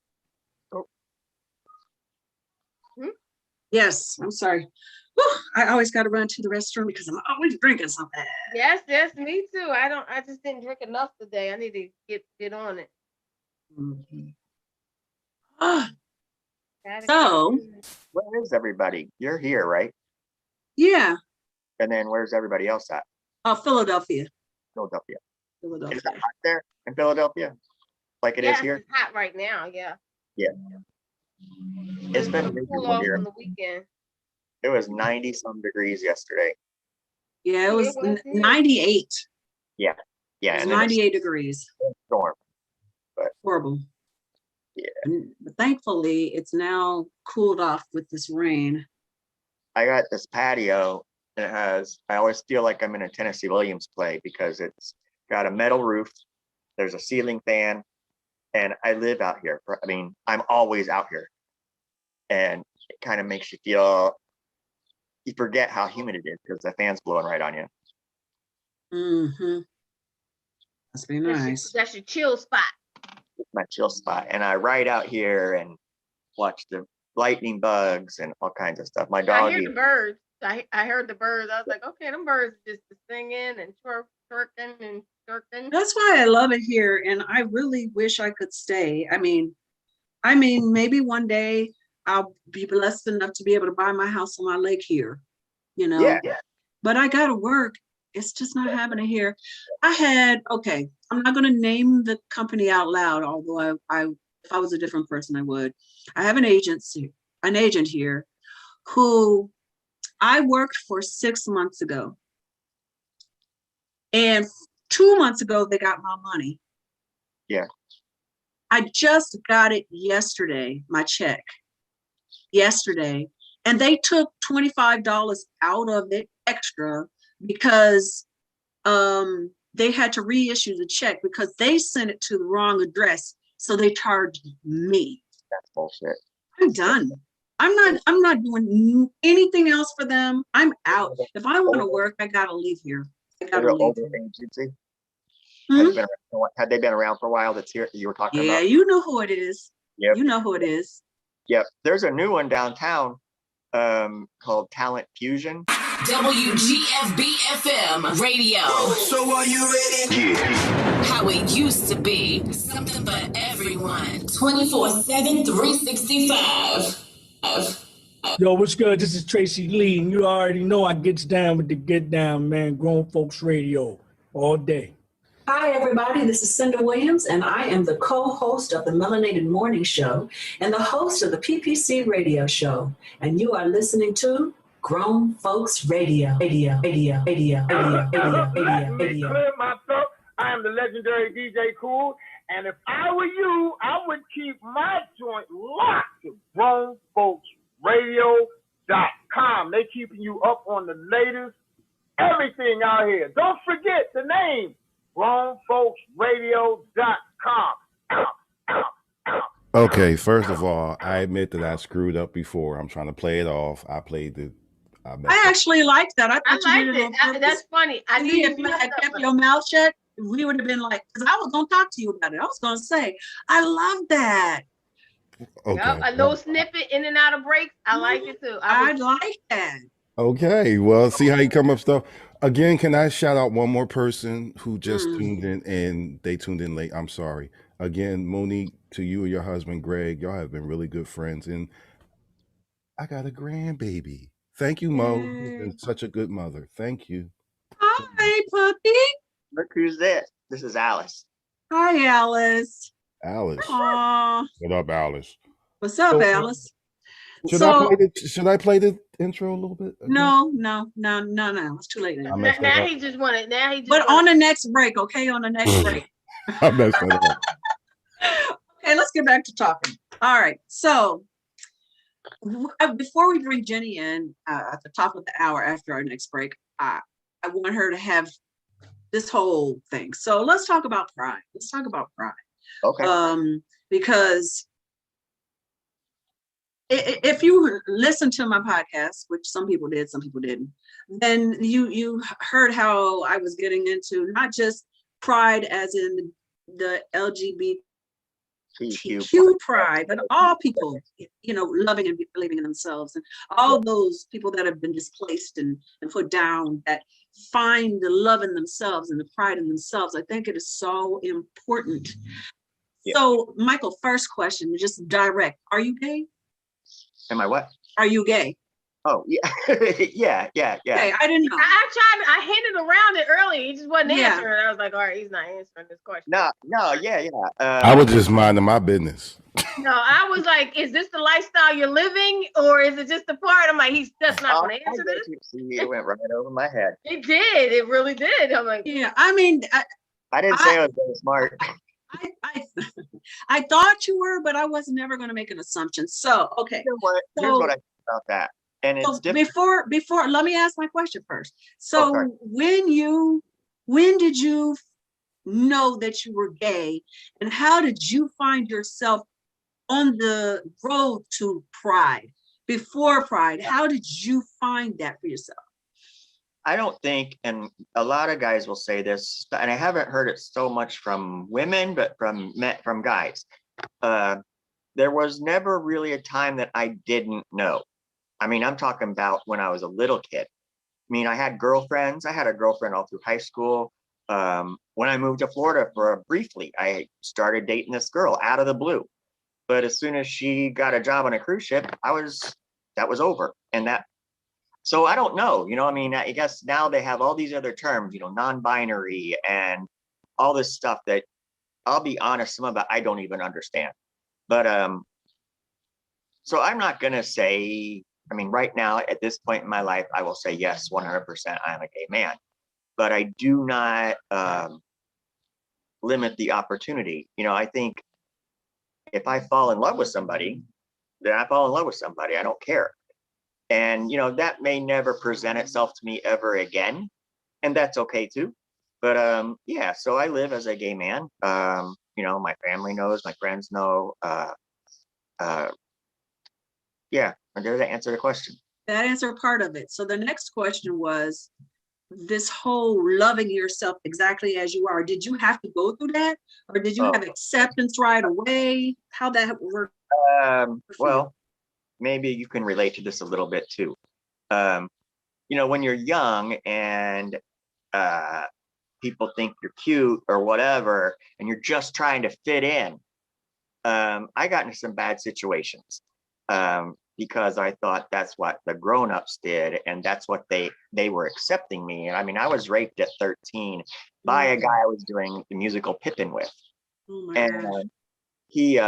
Speaker 2: Yes, I'm sorry. Whew, I always got to run to the restroom because I'm always drinking something.
Speaker 1: Yes, me too. I just didn't drink enough today. I need to get on it.
Speaker 2: Mhm. Ah,
Speaker 1: Gotta
Speaker 2: So-
Speaker 1: get on it.
Speaker 9: Where is everybody? You're here, right?
Speaker 2: yeah.
Speaker 9: And then where's everybody else at?
Speaker 2: Philadelphia.
Speaker 9: Philadelphia. Is
Speaker 2: Philadelphia.
Speaker 9: it hot there in Philadelphia? Like it is
Speaker 1: Yes,
Speaker 9: here?
Speaker 1: it's hot right now. Yeah.
Speaker 9: It's been
Speaker 1: Cool
Speaker 9: miserable
Speaker 1: off
Speaker 9: here.
Speaker 1: on the weekend.
Speaker 9: It was 90 some degrees yesterday.
Speaker 2: Yeah, it was
Speaker 1: It was
Speaker 2: 98.
Speaker 9: Yeah,
Speaker 2: It was
Speaker 9: and then
Speaker 2: 98 degrees.
Speaker 9: a storm.
Speaker 2: Horrible.
Speaker 9: Yeah.
Speaker 2: But thankfully, it's now cooled off with this rain.
Speaker 9: I got this patio and it has, I always feel like I'm in a Tennessee Williams play because it's got a metal roof, there's a ceiling fan, and I live out here. I mean, I'm always out here. And it kind of makes you feel, you forget how humid it is because the fan's blowing right on you.
Speaker 2: Mm-hmm. Must be nice.
Speaker 1: That's your chill spot.
Speaker 9: It's my chill spot. And I ride out here and watch the lightning bugs and all kinds of stuff. My
Speaker 1: I
Speaker 9: dog
Speaker 1: hear the birds. I heard the birds. I was like, okay, them birds just singing and twerking and twerking.
Speaker 2: That's why I love it here, and I really wish I could stay. I mean, maybe one day I'll be blessed enough to be able to buy my house on my lake here, you know.
Speaker 9: Yeah.
Speaker 2: But I gotta work. It's just not happening here. I'm not gonna name the company out loud, although if I was a different person, I would. I have an agent here who I worked for 6 months ago. And 2 months ago, they got my money.
Speaker 9: Yeah.
Speaker 2: I just got it yesterday, my check, yesterday. And they took $25 out of it extra because they had to reissue the check because they sent it to the wrong address. So they charged me.
Speaker 9: That's bullshit.
Speaker 2: I'm done. I'm not doing anything else for them. I'm out. If I want to work, I gotta leave here. I gotta leave.
Speaker 9: Agency.
Speaker 2: Hmm?
Speaker 9: Had they been around for a while? That's here you were talking
Speaker 2: Yeah,
Speaker 9: about.
Speaker 2: you know who it is.
Speaker 9: Yep.
Speaker 2: You know who it is.
Speaker 9: Yep. There's a new one downtown called Talent Fusion.
Speaker 3: WGFB-FM radio.
Speaker 5: So are you ready? Yeah.
Speaker 3: How it used to be. Something for everyone. 24/7, 365.
Speaker 10: Yo, what's good? This is Tracy Lee, and you already know I gets down with the get down, man. Grown Folks Radio all day.
Speaker 11: Hi, everybody. This is Cinda Williams, and I am the co-host of the Melanated Morning Show and the host of the PPC Radio Show. And you are listening to Grown Folks Radio.
Speaker 8: Let me clear my throat. I am the legendary DJ Cool, and if I were you, I would keep my joint locked to GrownFolksRadio.com. They keeping you up on the latest everything out here. Don't forget the name, GrownFolksRadio.com.
Speaker 4: Okay, first of all, I admit that I screwed up before. I'm trying to play it off. I
Speaker 2: actually liked that. I thought you did it on
Speaker 1: it.
Speaker 2: purpose.
Speaker 1: That's funny.
Speaker 2: If you had kept your mouth shut, we would have been like, because I was going to talk to you about it. I was going to say, I love that.
Speaker 4: Okay.
Speaker 1: Yep, a little snippet in and out of breaks. I like it too.
Speaker 2: I like that.
Speaker 4: Okay, well, see how you come up stuff. Again, can I shout out one more person who just tuned in and they tuned in late? I'm sorry. Again, Monique, to you and your husband, Greg, y'all have been really good friends. And I got a grandbaby. Thank you, Mo. You've been such a good mother. Thank you.
Speaker 2: Hi, puppy.
Speaker 9: Look who's this. This is Alice.
Speaker 2: Hi, Alice.
Speaker 4: Alice.
Speaker 2: Aww.
Speaker 4: What up, Alice?
Speaker 2: What's up, Alice?
Speaker 4: Should I play the intro a little bit?
Speaker 2: No. It's too late now.
Speaker 1: Now he just wanted.
Speaker 2: But on the next break, okay? On the next break.
Speaker 4: I messed that up.
Speaker 2: Okay, let's get back to talking. All right. So before we bring Jenny in at the top of the hour after our next break, I want her to have this whole thing. So let's talk about pride.
Speaker 9: Okay.
Speaker 2: Because if you listen to my podcast, which some people did, some people didn't, then you heard how I was getting into not just pride as in the LGBTQ pride, but all people, loving and believing in themselves, and all those people that have been displaced and put down, that find the love in themselves and the pride in themselves. I think it is so important. Yeah. So, Michael, first question, just direct. Are you gay?
Speaker 9: Am I what?
Speaker 2: Are you gay?
Speaker 9: Oh yeah, yeah.
Speaker 2: Okay, I didn't know.
Speaker 1: I hinted around it early. He just wasn't
Speaker 2: Yeah.
Speaker 1: answering. I was like, all right, he's not answering this question.
Speaker 9: No, yeah.
Speaker 4: I was just minding my business.
Speaker 1: No, I was like, is this the lifestyle you're living, or is it just the part? I'm like, he's just not going to answer this.
Speaker 9: See, it went right over my head.
Speaker 1: It did. It really did. I'm like,
Speaker 2: Yeah, I mean,
Speaker 9: I didn't say I was very smart.
Speaker 2: I thought you were, but I was never going to make an assumption. So, okay.
Speaker 9: Here's what I think about that. And it's
Speaker 2: So
Speaker 9: different.
Speaker 2: before, let me ask my question first. So
Speaker 9: Okay.
Speaker 2: when did you know that you were gay, and how did you find yourself on the road to Pride? Before Pride, how did you find that for yourself?
Speaker 9: I don't think, and a lot of guys will say this, and I haven't heard it so much from women, but from guys. There was never really a time that I didn't know. I mean, I'm talking about when I was a little kid. I mean, I had girlfriends. I had a girlfriend all through high school. When I moved to Florida briefly, I started dating this girl out of the blue. But as soon as she got a job on a cruise ship, that was over. So I don't know, I mean, I guess now they have all these other terms, non-binary and all this stuff that, I'll be honest, some of it I don't even understand. But so I'm not going to say, I mean, right now at this point in my life, I will say yes, 100% I am a gay man. But I do not limit the opportunity. I think if I fall in love with somebody, then I fall in love with somebody. I don't care. And, that may never present itself to me ever again. And that's okay too. But yeah, so I live as a gay man. My family knows, my friends know. Yeah, does that answer the question?
Speaker 2: That answered part of it. So the next question was this whole loving yourself exactly as you are. Did you have to go through that, or did you have acceptance right away? How that worked?
Speaker 9: Well, maybe you can relate to this a little bit too. When you're young and people think you're cute or whatever, and you're just trying to fit in, I got into some bad situations because I thought that's what the grown-ups did, and that's what they were accepting me. And I mean, I was raped at 13 by a guy I was doing the musical Pippin with.
Speaker 2: Oh my gosh.
Speaker 9: He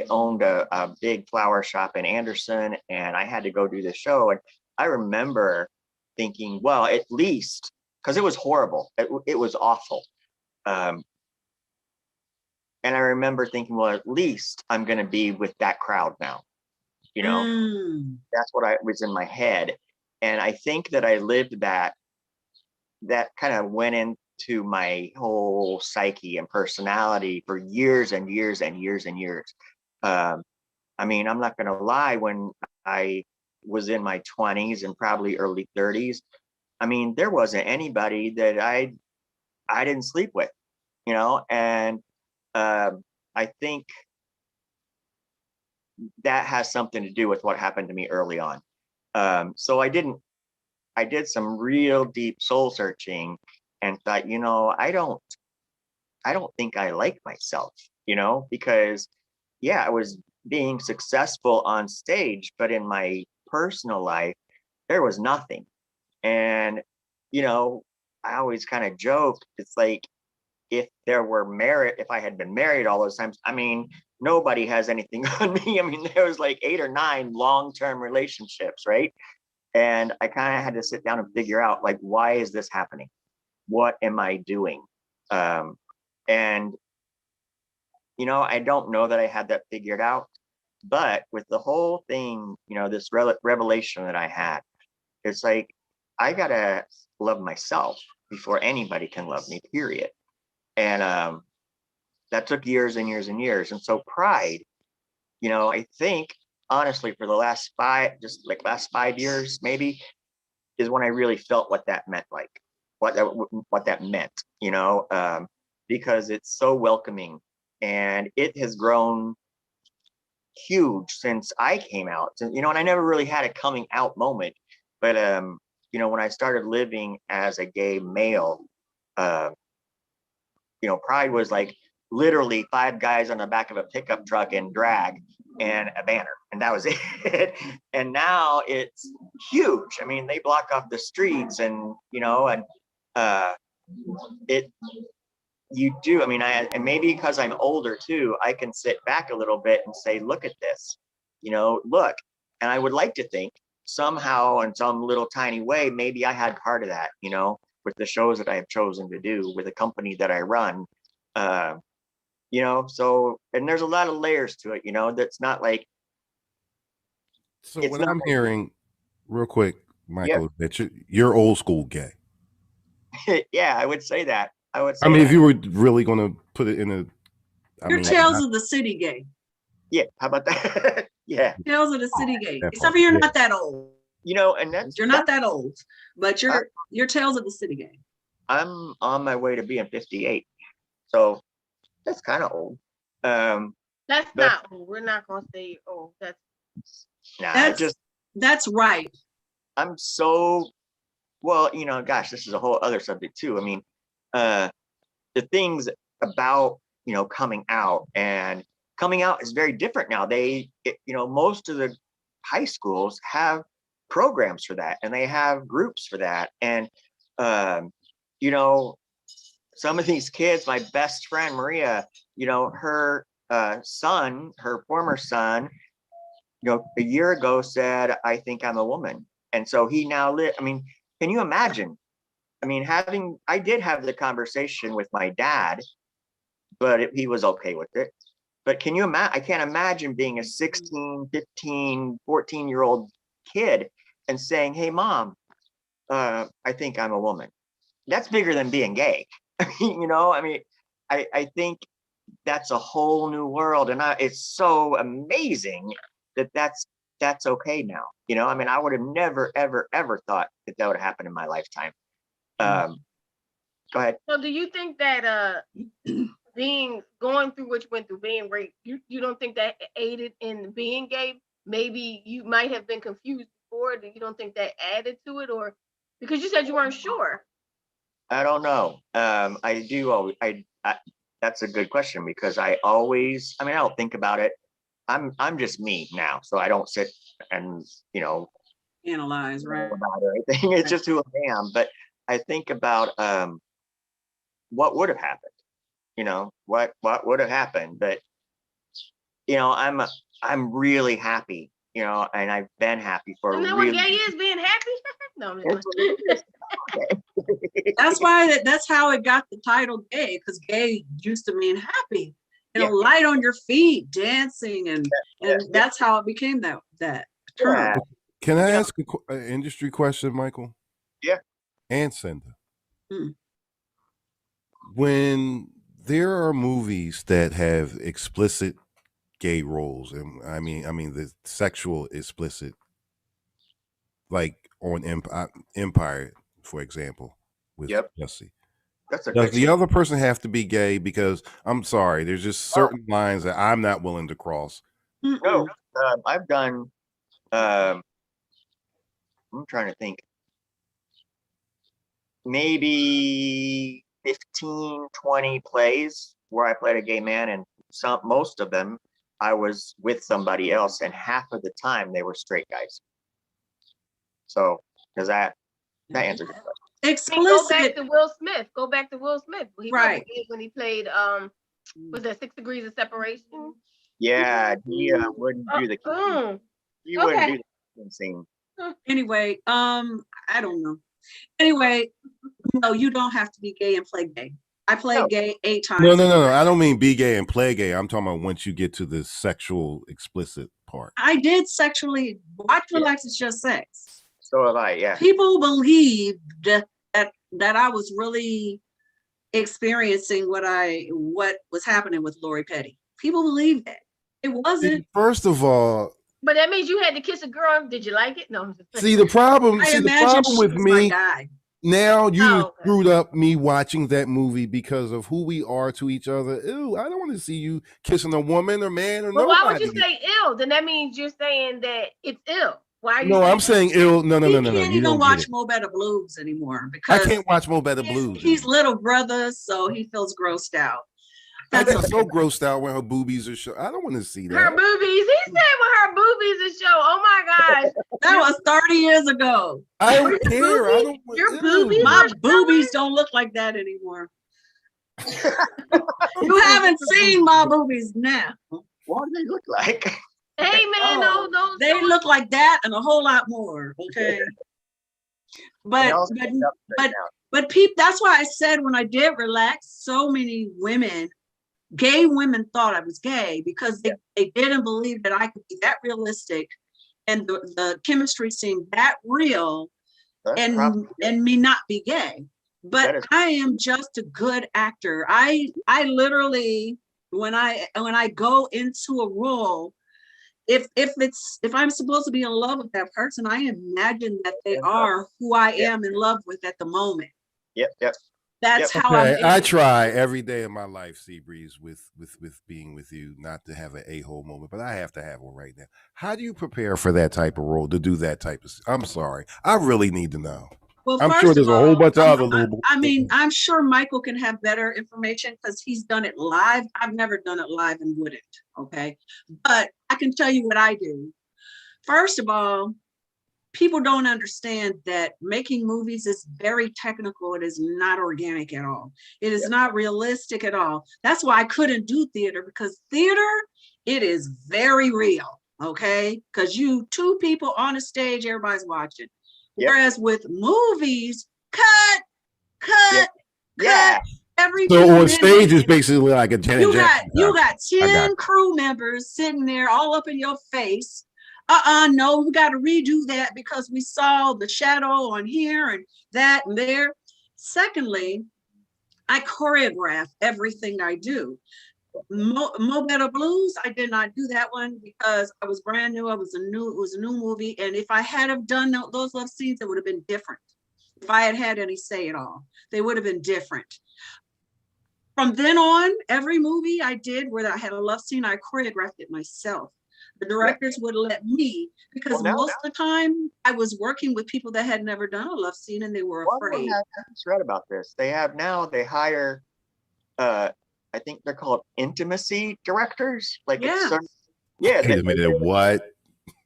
Speaker 9: owned a big flower shop in Anderson, and I had to go do the show. And I remember thinking, well, at least, because it was horrible. It was awful. And I remember thinking, well, at least I'm going to be with that crowd now. That's what was in my head. And I think that I lived that kind of went into my whole psyche and personality for years and years and years and years. I mean, I'm not going to lie, when I was in my 20s and probably early 30s, I mean, there wasn't anybody that I didn't sleep with, and I think that has something to do with what happened to me early on. So I did some real deep soul searching and thought, I don't think I like myself, because I was being successful on stage, but in my personal life, there was nothing. And, I always kind of joked, it's like, if I had been married all those times, I mean, nobody has anything on me. I mean, there was like 8 or 9 long-term relationships, right? And I kind of had to sit down and figure out, like, why is this happening? What am I doing? And, I don't know that I had that figured out, but with the whole thing, this revelation that I had, it's like, I gotta love myself before anybody can love me, period. And that took years and years and years. And so Pride, I think honestly for the last 5 years maybe, is when I really felt what that meant, like what that meant, because it's so welcoming, and it has grown huge since I came out. And I never really had a coming out moment, but when I started living as a gay male, Pride was like literally 5 guys on the back of a pickup truck in drag and a banner, and that was it. And now it's huge. I mean, they block off the streets, and you do. I mean, and maybe because I'm older too, I can sit back a little bit and say, look at this, look. And I would like to think somehow in some little tiny way, maybe I had part of that, with the shows that I have chosen to do with the company that I run. So, and there's a lot of layers to it, that's not like.
Speaker 4: So what I'm hearing real quick, Michael, that you're old school gay.
Speaker 9: Yeah, I would say that.
Speaker 4: I mean, if you were really going to put it in
Speaker 2: you're Tales of the City gay.
Speaker 9: Yeah, how about that? Yeah.
Speaker 2: Tales of the City gay. Except for you're not that old.
Speaker 9: And that's
Speaker 2: you're not that old, but you're Tales of the City gay.
Speaker 9: I'm on my way to being 58. So that's kind of old.
Speaker 1: That's not old. We're not gonna say old.
Speaker 2: That's right.
Speaker 9: I'm so gosh, this is a whole other subject too. I mean, the things about coming out is very different now. Most of the high schools have programs for that, and they have groups for that. And some of these kids, my best friend Maria, her former son, a year ago said, I think I'm a woman. And so he now I mean, can you imagine? I mean, I did have the conversation with my dad, but he was okay with it. But can you imagine? I can't imagine being a 16, 15, 14-year-old kid and saying, hey, Mom, I think I'm a woman. That's bigger than being gay. I think that's a whole new world. And it's so amazing that that's okay now. I mean, I would have never, ever, ever thought that would happen in my lifetime. Go ahead.
Speaker 1: So do you think that going through what you went through, being raped, you don't think that aided in being gay? Maybe you might have been confused before. You don't think that added to it, or because you said you weren't sure?
Speaker 9: I don't know. I do always. That's a good question, because I don't think about it. I'm just me now, so I don't sit and
Speaker 2: analyze right
Speaker 9: about everything. It's just who I am. But I think about what would have happened. What would have happened. But I'm really happy. And I've been happy for.
Speaker 1: Isn't that what gay is? Being happy? No.
Speaker 2: That's how it got the title gay, because gay used to mean happy. Light on your feet, dancing, and that's how it became that term.
Speaker 4: Can I ask an industry question, Michael?
Speaker 9: Yeah.
Speaker 4: And Cinda. When there are movies that have explicit gay roles, and I mean the sexual explicit, like on Empire, for example, with Jesse. Does the other person have to be gay? Because I'm sorry, there's just certain lines that I'm not willing to cross.
Speaker 9: No, I've done. I'm trying to think. Maybe 15, 20 plays where I played a gay man, and most of them I was with somebody else, and half of the time they were straight guys. So, does that answers the question?
Speaker 2: Explicit.
Speaker 1: Go back to Will Smith.
Speaker 2: Right.
Speaker 1: When he played, was that 6 Degrees of Separation?
Speaker 9: Yeah, he wouldn't do the. He wouldn't do the scene.
Speaker 2: Anyway, I don't know. Anyway, no, you don't have to be gay and play gay. I played gay 8 times.
Speaker 4: No. I don't mean be gay and play gay. I'm talking about once you get to the sexual explicit part.
Speaker 2: I did sexually. Watch Relax, it's just sex.
Speaker 9: So have I, yeah.
Speaker 2: People believed that I was really experiencing what was happening with Lori Petty. People believed that. It wasn't.
Speaker 4: First of all.
Speaker 1: But that means you had to kiss a girl. Did you like it? No.
Speaker 4: See, the problem with me, now you screwed up me watching that movie because of who we are to each other. Ew, I don't want to see you kissing a woman or man or nobody.
Speaker 1: Why would you say ill? Then that means you're saying that it's ill. Why are you
Speaker 4: I'm saying ill. No.
Speaker 2: You can't even watch Mo Better Blues anymore because
Speaker 4: I can't watch Mo Better Blues.
Speaker 2: He's little brother, so he feels grossed out.
Speaker 4: I get so grossed out when her boobies are shown. I don't want to see that.
Speaker 1: Her boobies. He said when her boobies are show. Oh my gosh.
Speaker 2: That was 30 years ago.
Speaker 4: I don't care. I don't.
Speaker 1: Your boobies.
Speaker 2: My boobies don't look like that anymore. You haven't seen my boobies now.
Speaker 9: What do they look like?
Speaker 1: Hey man, those
Speaker 2: They look like that and a whole lot more. Okay. But people, that's why I said when I did relax, so many women, gay women, thought I was gay because they didn't believe that I could be that realistic and the chemistry seemed that real and me not be gay. But I am just a good actor. I literally, when I go into a role, if I'm supposed to be in love with that person, I imagine that they are who I am in love with at the moment.
Speaker 9: Yep.
Speaker 2: That's how
Speaker 4: I try every day of my life, Seabreeze, with being with you, not to have an a-hole moment, but I have to have one right now. How do you prepare for that type of role, to do that type of? I'm sorry, I really need to know.
Speaker 2: Well,
Speaker 4: I'm sure there's a whole bunch of other little.
Speaker 2: I mean, I'm sure Michael can have better information because he's done it live. I've never done it live and wouldn't. Okay, but I can tell you what I do. First of all, people don't understand that making movies is very technical. It is not organic at all. It is not realistic at all. That's why I couldn't do theater, because theater, it is very real. Okay, because two people on a stage, everybody's watching. Whereas with movies, cut. Every
Speaker 4: so on stage is basically like a Janet Jackson.
Speaker 2: You got 10 crew members sitting there all up in your face. No, we got to redo that because we saw the shadow on here and that and there. Secondly, I choreograph everything I do. Mo Better Blues, I did not do that one because I was brand new. It was a new movie, and if I had have done those love scenes, it would have been different. If I had any say at all, they would have been different. From then on, every movie I did where I had a love scene, I choreographed it myself. The directors would let me, because most of the time I was working with people that had never done a love scene and they were afraid.
Speaker 9: I just read about this. They hire I think they're called intimacy directors.
Speaker 4: Wait a minute, what?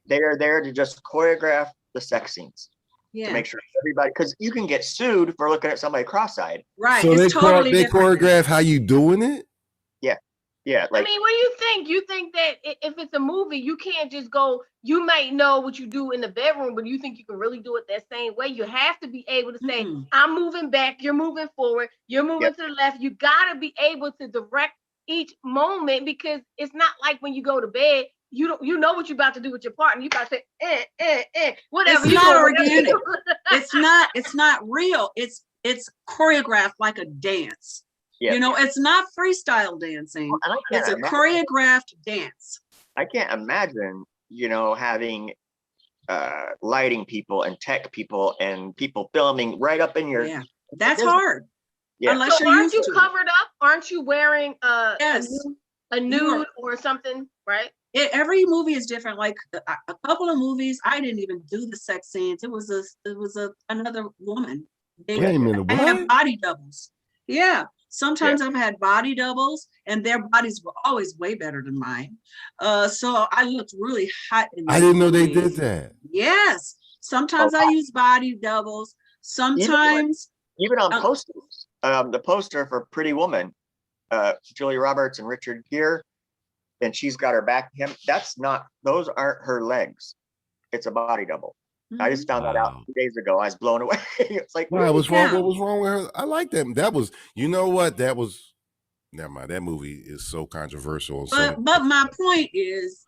Speaker 9: They are there to just choreograph the sex scenes.
Speaker 2: Yeah.
Speaker 9: To make sure everybody, because you can get sued for looking at somebody cross-eyed.
Speaker 2: Right.
Speaker 4: So they choreograph how you doing it?
Speaker 9: Yeah.
Speaker 1: I mean, what do you think? You think that if it's a movie, you can't just go, you might know what you do in the bedroom, but you think you can really do it that same way? You have to be able to say, I'm moving back, you're moving forward, you're moving to the left. You got to be able to direct each moment, because it's not like when you go to bed, you know what you're about to do with your partner. You about to say, whatever.
Speaker 2: It's not organic. It's not real. It's choreographed like a dance.
Speaker 9: Yeah.
Speaker 2: You know, it's not freestyle dancing. It's a choreographed dance.
Speaker 9: I can't imagine, having lighting people and tech people and people filming right up in your.
Speaker 2: Yeah, that's hard.
Speaker 9: Yeah.
Speaker 1: Unless aren't you covered up? Aren't you wearing a nude or something? Right.
Speaker 2: Every movie is different. Like a couple of movies, I didn't even do the sex scenes. It was another woman.
Speaker 4: Wait a minute,
Speaker 2: I have body doubles. Yeah. Sometimes I've had body doubles and their bodies were always way better than mine. So I looked really hot.
Speaker 4: I didn't know they did that.
Speaker 2: Yes. Sometimes I use body doubles. Sometimes.
Speaker 9: Even on posters. The poster for Pretty Woman, Julia Roberts and Richard Gere, and she's got her back to him. Those aren't her legs. It's a body double. I just found that out 2 days ago. I was blown away. It's like,
Speaker 4: what was wrong? What was wrong with her? I like that. That was, never mind. That movie is so controversial.
Speaker 2: But my point is,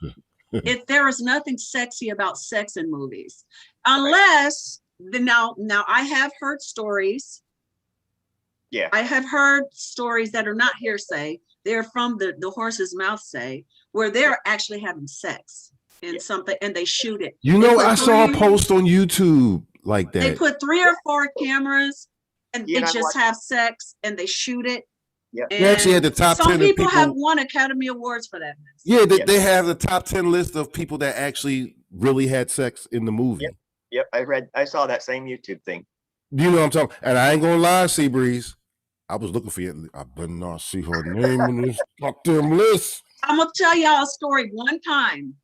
Speaker 2: if there is nothing sexy about sex in movies, unless now I have heard stories.
Speaker 9: Yeah,
Speaker 2: I have heard stories that are not hearsay. They're from the horse's mouth, say, where they're actually having sex. And something, and they shoot it.
Speaker 4: I saw a post on YouTube like that.
Speaker 2: They put 3 or 4 cameras, and they just have sex, and they shoot it.
Speaker 9: Yeah,
Speaker 4: they actually had the top 10.
Speaker 2: Some people have won Academy Awards for that.
Speaker 4: Yeah, they have the top 10 list of people that actually really had sex in the movie.
Speaker 9: Yep. I saw that same YouTube thing.
Speaker 4: You know what I'm talking? And I ain't gonna lie, Seabreeze, I was looking for you. I better not see her name on this goddamn list.
Speaker 2: I'm gonna tell y'all a story. One time,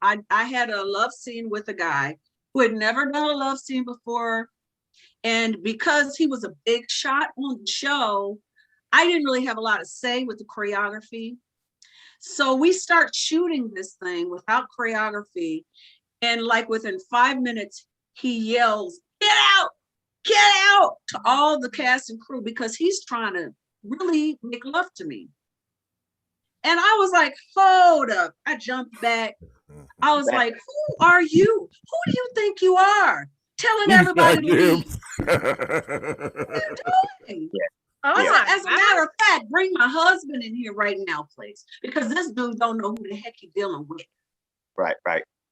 Speaker 2: I had a love scene with a guy who had never done a love scene before. And because he was a big shot on the show, I didn't really have a lot to say with the choreography. So we start shooting this thing without choreography. And like within 5 minutes, he yells, "Get out, get out," to all the cast and crew because he's trying to really make love to me. And I was like, hold up. I jumped back. I was like, who are you? Who do you think you are? Telling everybody to leave. What are you doing? As a matter of fact, bring my husband in here right now, please. Because this dude don't know who the heck he's dealing with.
Speaker 9: Right.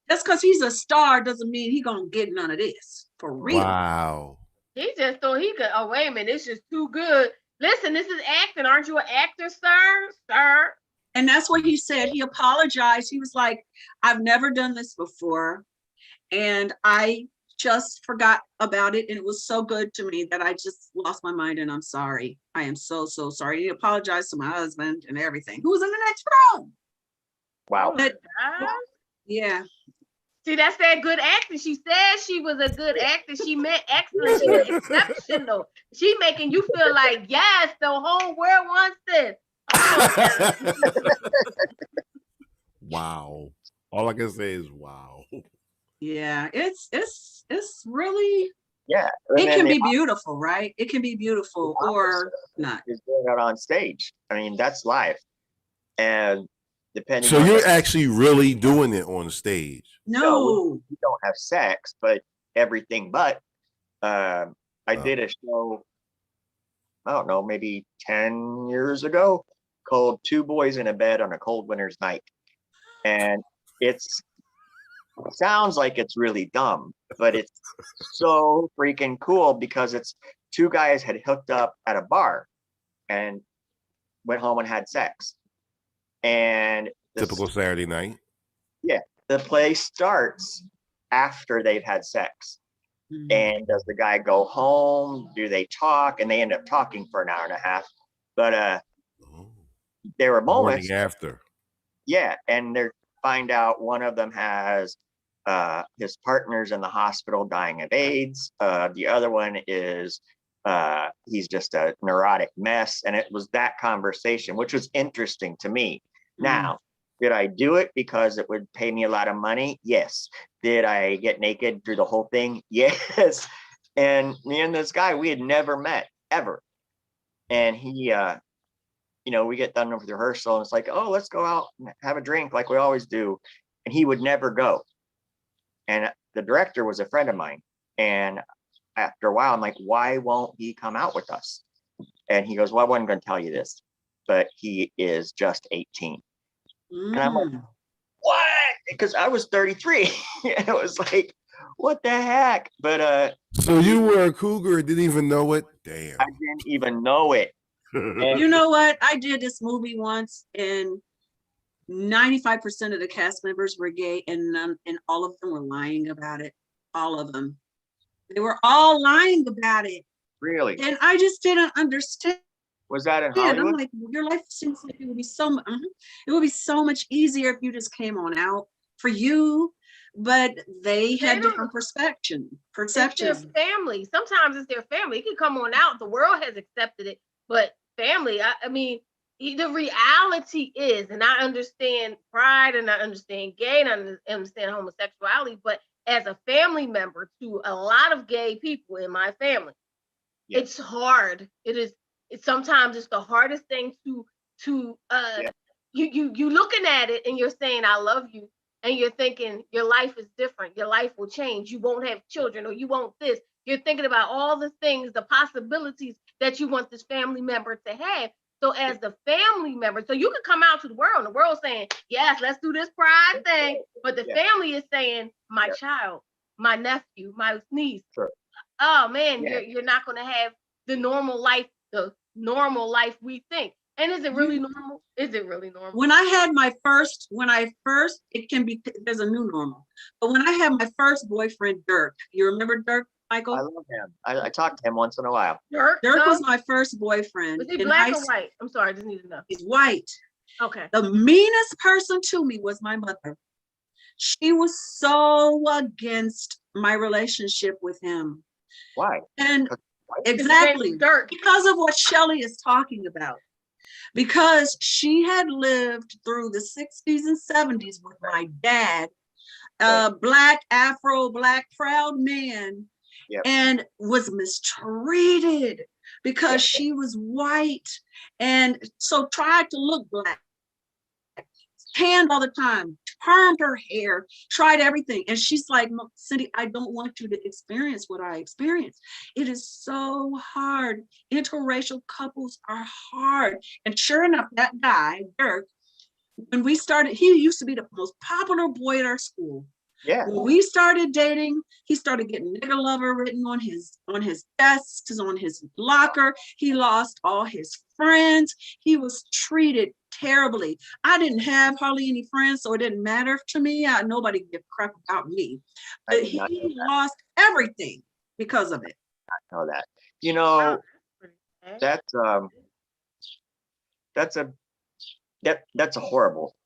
Speaker 2: Just because he's a star doesn't mean he's going to get none of this. For real.
Speaker 4: Wow.
Speaker 1: He just thought he could. Oh, wait a minute. It's just too good. Listen, this is acting. Aren't you an actor, sir?
Speaker 2: And that's what he said. He apologized. He was like, I've never done this before. And I just forgot about it. And it was so good to me that I just lost my mind and I'm sorry. I am so sorry. He apologized to my husband and everything. Who was in the next room?
Speaker 9: Wow.
Speaker 2: Yeah.
Speaker 1: See, that's that good acting. She said she was a good actor. She meant excellent. She meant exceptional. She making you feel like, yes, the whole world wants this.
Speaker 4: Wow. All I can say is wow.
Speaker 2: Yeah, it's really,
Speaker 9: yeah.
Speaker 2: It can be beautiful, right? It can be beautiful or not.
Speaker 9: Is doing it on stage. I mean, that's live. And depending
Speaker 4: So you're actually really doing it on stage.
Speaker 2: No,
Speaker 9: we don't have sex, but everything but I did a show, I don't know, maybe 10 years ago called Two Boys in a Bed on a Cold Winter's Night. And it sounds like it's really dumb, but it's so freaking cool because it's two guys had hooked up at a bar and went home and had sex. And
Speaker 4: typical Saturday night.
Speaker 9: Yeah. The play starts after they've had sex. Mm-hmm. And does the guy go home? Do they talk? And they end up talking for an hour and a half. But there were moments
Speaker 4: morning after.
Speaker 9: Yeah, and they find out one of them has his partner's in the hospital dying of AIDS. The other one is he's just a neurotic mess. And it was that conversation, which was interesting to me. Now, did I do it because it would pay me a lot of money? Yes. Did I get naked through the whole thing? Yes. And me and this guy, we had never met ever. And he, we get done with rehearsal and it's like, oh, let's go out and have a drink like we always do. And he would never go. And the director was a friend of mine. And after a while, I'm like, why won't he come out with us? And he goes, well, I wasn't going to tell you this, but he is just 18. And I'm like, what? Because I was 33. And it was like, what the heck? But
Speaker 4: so you were a cougar and didn't even know it? Damn.
Speaker 9: I didn't even know it.
Speaker 2: And you know what? I did this movie once and 95% of the cast members were gay and all of them were lying about it. All of them. They were all lying about it.
Speaker 9: Really?
Speaker 2: And I just didn't understand.
Speaker 9: Was that in Hollywood?
Speaker 2: I'm like, your life seems like it would be so much easier if you just came on out for you. But they had different perceptions.
Speaker 1: It's their family. Sometimes it's their family. It can come on out. The world has accepted it, but family. I mean, the reality is, and I understand pride, and I understand gay, and I understand homosexuality. But as a family member to a lot of gay people in my family, it's hard. It is. Sometimes it's the hardest thing to you looking at it and you're saying I love you and you're thinking your life is different, your life will change, you won't have children or you won't this. You're thinking about all the things, the possibilities that you want this family member to have. So as the family member, so you can come out to the world and the world saying, yes, let's do this pride thing, but the family is saying my child, my nephew, my niece. Oh man, you're not going to have the normal life we think. And is it really normal? Is it really normal?
Speaker 2: When I had my first, it can be, there's a new normal. But when I had my first boyfriend, Dirk, you remember Dirk? Michael?
Speaker 9: I love him. I talk to him once in a while.
Speaker 1: Dirk
Speaker 2: was my first boyfriend.
Speaker 1: Was he
Speaker 2: in
Speaker 1: black
Speaker 2: high
Speaker 1: or
Speaker 2: school.
Speaker 1: white? I'm sorry, I just need to know.
Speaker 2: He's white.
Speaker 1: Okay.
Speaker 2: The meanest person to me was my mother. She was so against my relationship with him.
Speaker 9: Why?
Speaker 2: And
Speaker 9: Why?
Speaker 2: exactly
Speaker 1: Dirk.
Speaker 2: because of what Shelley is talking about. Because she had lived through the 60s and 70s with my dad, black Afro, black proud man,
Speaker 9: Yep.
Speaker 2: and was mistreated because she was white, and so tried to look black, tanned all the time, permed her hair, tried everything. And she's like, Cindy, I don't want you to experience what I experienced. It is so hard. Interracial couples are hard. And sure enough, that guy, Dirk, when we started, he used to be the most popular boy at our school.
Speaker 9: Yeah.
Speaker 2: When we started dating, he started getting nigger lover written on his desk, on his locker. He lost all his friends. He was treated terribly. I didn't have hardly any friends, so it didn't matter to me. Nobody gave a crap about me. But he lost everything because of it.
Speaker 9: I know that. You know, that's a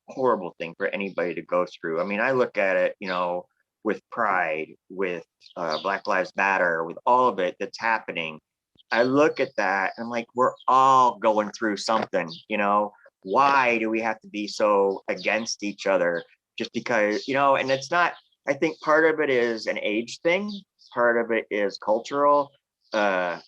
Speaker 9: horrible thing for anybody to go through. I mean, I look at it, you know, with pride, with Black Lives Matter, with all of it that's happening. I look at that and I'm like, we're all going through something, you know. Why do we have to be so against each other just because, you know? And it's not, I think part of it is an age thing, part of it is cultural, but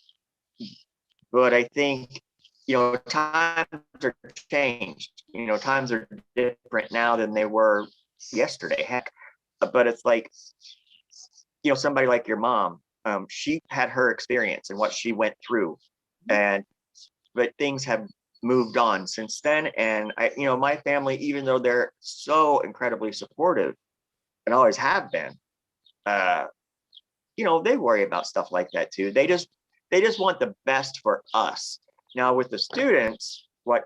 Speaker 9: I think, you know, times are changed. You know, times are different now than they were yesterday. Heck, but it's like, you know, somebody like your mom, she had her experience and what she went through, but things have moved on since then. And I, you know, my family, even though they're so incredibly supportive and always have been, you know, they worry about stuff like that too. They just want the best for us. Now with the students, you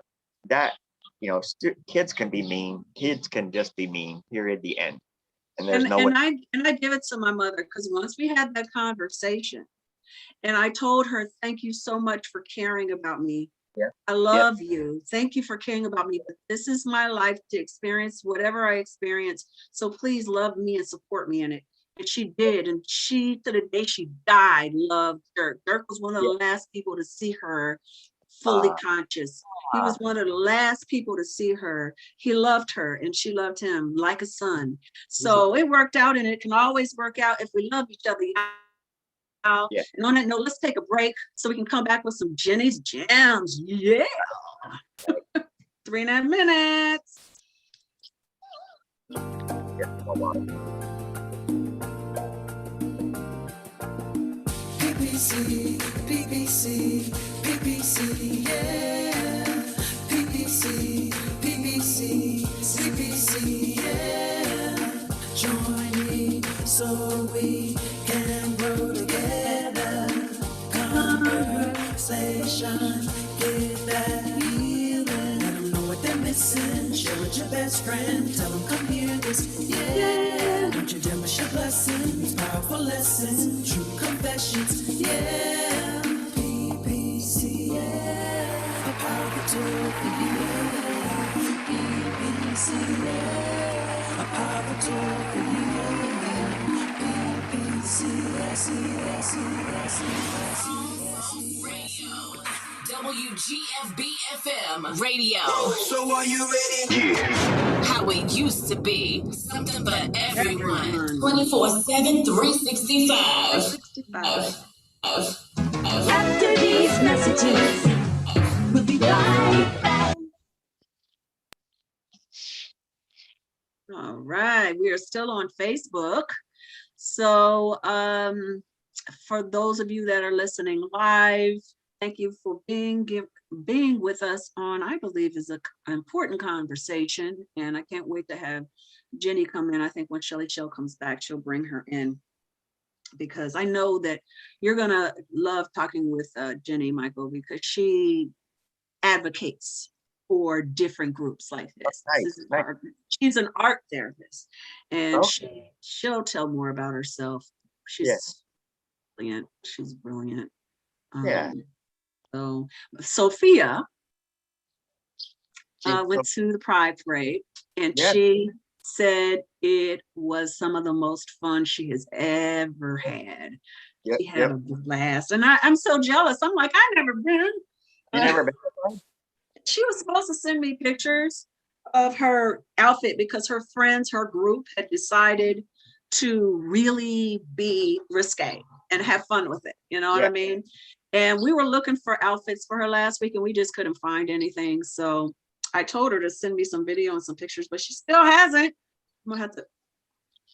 Speaker 9: know, kids can be mean. Kids can just be mean. Period. The end. And there's
Speaker 2: I give it to my mother, because once we had that conversation, and I told her, "Thank you so much for caring about me.
Speaker 9: Yeah.
Speaker 2: I love you. Thank you for caring about me. But this is my life to experience whatever I experience. So please love me and support me in it." And she did. And she, to the day she died, loved Dirk. Dirk was one of the last people to see her fully conscious. He was one of the last people to see her. He loved her and she loved him like a son. So it worked out, and it can always work out if we love each other. Yeah. And on that note, let's take a break so we can come back with some Jenny's Jams. Yeah. 3.5 minutes.
Speaker 5: PPC, PPC, PPC, yeah. PPC, PPC, CPC, yeah. Join me so we can grow together. Conversation, get that healing. Let them know what they're missing. Share with your best friend. Tell them come hear this, yeah. Don't you dare miss your blessings. Powerful lessons, true confessions, yeah. PPC, yeah. A powerful tool for you. PPC, yeah. A powerful tool for you. PPC,
Speaker 3: WGFB FM radio.
Speaker 5: So are you ready?
Speaker 3: Yeah. How it used to be. Something for everyone. 24/7, 365.
Speaker 6: After these messages, we'll be right back.
Speaker 2: All right, we are still on Facebook. So for those of you that are listening live, thank you for being with us on, I believe, is an important conversation. And I can't wait to have Jenny come in. I think when Shelly Shell comes back, she'll bring her in, because I know that you're gonna love talking with Jenny, Michael, because she advocates for different groups like this. She's an art therapist, and she'll tell more about herself. She's brilliant. She's brilliant.
Speaker 9: Yeah.
Speaker 2: So Sophia
Speaker 9: She-
Speaker 2: went to the Pride Parade, and
Speaker 9: Yeah.
Speaker 2: she said it was some of the most fun she has ever had.
Speaker 9: Yep,
Speaker 2: She had
Speaker 9: yep.
Speaker 2: a blast, and I'm so jealous. I'm like, I've never been.
Speaker 9: You never been?
Speaker 2: She was supposed to send me pictures of her outfit because her friends, her group had decided to really be risque and have fun with it. You know what I
Speaker 9: Yeah.
Speaker 2: mean? And we were looking for outfits for her last week and we just couldn't find anything. So I told her to send me some video and some pictures, but she still hasn't. I'm gonna have to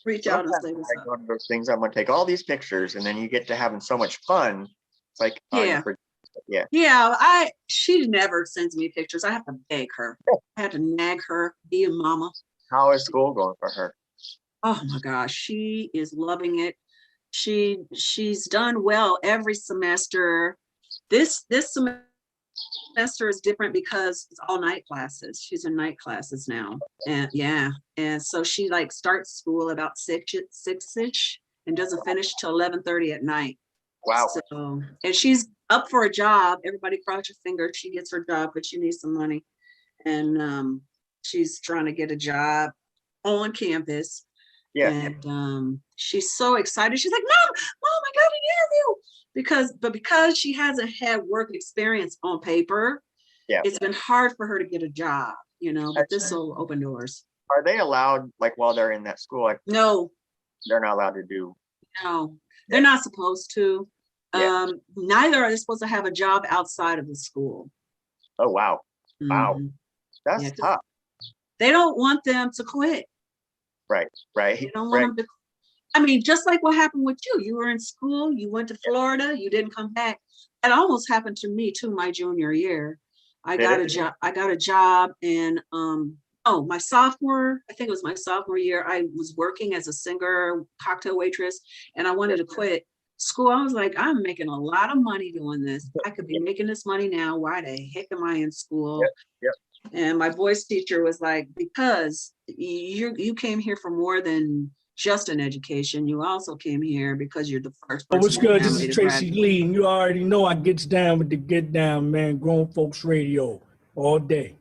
Speaker 2: reach out and say what's
Speaker 9: I
Speaker 2: up.
Speaker 9: go to those things. I'm gonna take all these pictures, and then you get to having so much fun. It's like, oh,
Speaker 2: Yeah.
Speaker 9: yeah.
Speaker 2: Yeah, she never sends me pictures. I have to beg her. I have to nag her, be a mama.
Speaker 9: How is school going for her?
Speaker 2: Oh my gosh, she is loving it. She's done well every semester. This semester is different because it's all night classes. She's in night classes now. And yeah, and so she like starts school about 6-ish and doesn't finish till 11:30 at night.
Speaker 9: Wow.
Speaker 2: So, and she's up for a job. Everybody cross your fingers. She gets her job, but she needs some money. And she's trying to get a job on campus.
Speaker 9: Yeah.
Speaker 2: And she's so excited. She's like, Mom, I got an interview. Because she hasn't had work experience on paper,
Speaker 9: Yeah.
Speaker 2: it's been hard for her to get a job, you know, but this will open doors.
Speaker 9: Are they allowed, like while they're in that school, like
Speaker 2: No,
Speaker 9: they're not allowed to do?
Speaker 2: no, they're not supposed to.
Speaker 9: Yeah.
Speaker 2: Neither are they supposed to have a job outside of the school.
Speaker 9: Oh wow. Wow.
Speaker 2: Mhm.
Speaker 9: That's
Speaker 2: Yeah, 'cause
Speaker 9: tough.
Speaker 2: they don't want them to quit.
Speaker 9: Right. Right.
Speaker 2: They don't want them to. I mean, just like what happened with you. You were in school, you went to Florida, you didn't come back. It almost happened to me too, my junior year. I
Speaker 9: Did
Speaker 2: got
Speaker 9: it?
Speaker 2: a job. I got a job and my sophomore, I think it was my sophomore year, I was working as a singer, cocktail waitress, and I wanted to quit school. I was like, I'm making a lot of money doing this. I could be making this money now. Why the heck am I in school?
Speaker 9: Yep.
Speaker 2: And my voice teacher was like, because you came here for more than just an education. You also came here because you're the first
Speaker 10: Oh,
Speaker 2: person.
Speaker 10: what's
Speaker 2: in your
Speaker 10: good? This
Speaker 2: family
Speaker 10: is
Speaker 2: to
Speaker 10: Tracy
Speaker 2: graduate.
Speaker 10: Lee, and you already know I gets down with the get down, man. Grown Folks Radio all day.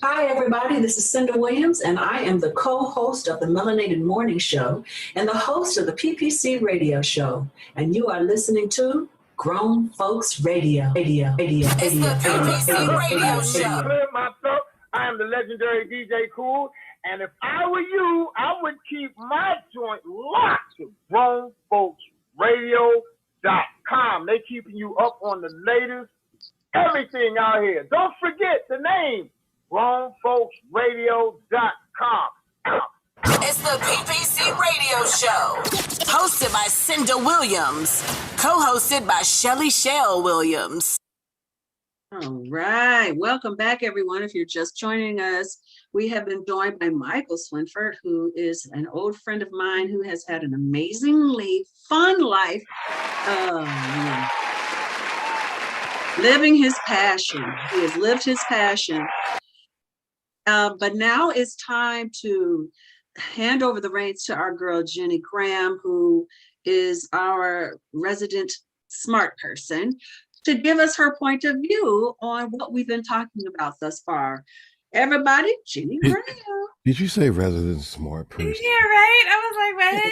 Speaker 11: Hi, everybody. This is Cinda Williams, and I am the co-host of the Melanated Morning Show and the host of the PPC Radio Show. And you are listening to Grown Folks Radio.
Speaker 3: It's the PPC Radio Show.
Speaker 8: Clear myself. I am the legendary DJ Cool. And if I were you, I would keep my joint locked to GrownFolksRadio.com. They keeping you up on the latest everything out here. Don't forget the name, GrownFolksRadio.com.
Speaker 3: It's the PPC Radio Show. Hosted by Cinda Williams. Co-hosted by Shelly Shell Williams.
Speaker 2: All right. Welcome back, everyone. If you're just joining us, we have been joined by Michael Swinford, who is an old friend of mine who has had an amazingly fun life. Living his passion. He has lived his passion. But now it's time to hand over the reins to our girl, Jenny Graham, who is our resident smart person, to give us her point of view on what we've been talking about thus far. Everybody, Jenny Graham.
Speaker 4: Did you say resident smart person?
Speaker 12: Yeah, right? I was like, what?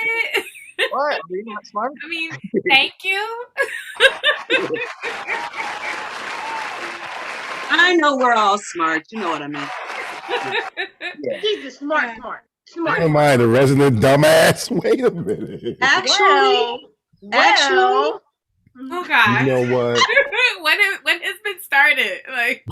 Speaker 9: What? Are you not smart?
Speaker 12: I mean, thank you.
Speaker 2: I know we're all smart. You know what I mean.
Speaker 1: She's the smart.
Speaker 4: Never mind, the resident dumbass. Wait a minute.
Speaker 2: Actually,
Speaker 1: Well,
Speaker 12: Oh God.
Speaker 4: You know what?
Speaker 12: when it's been started, like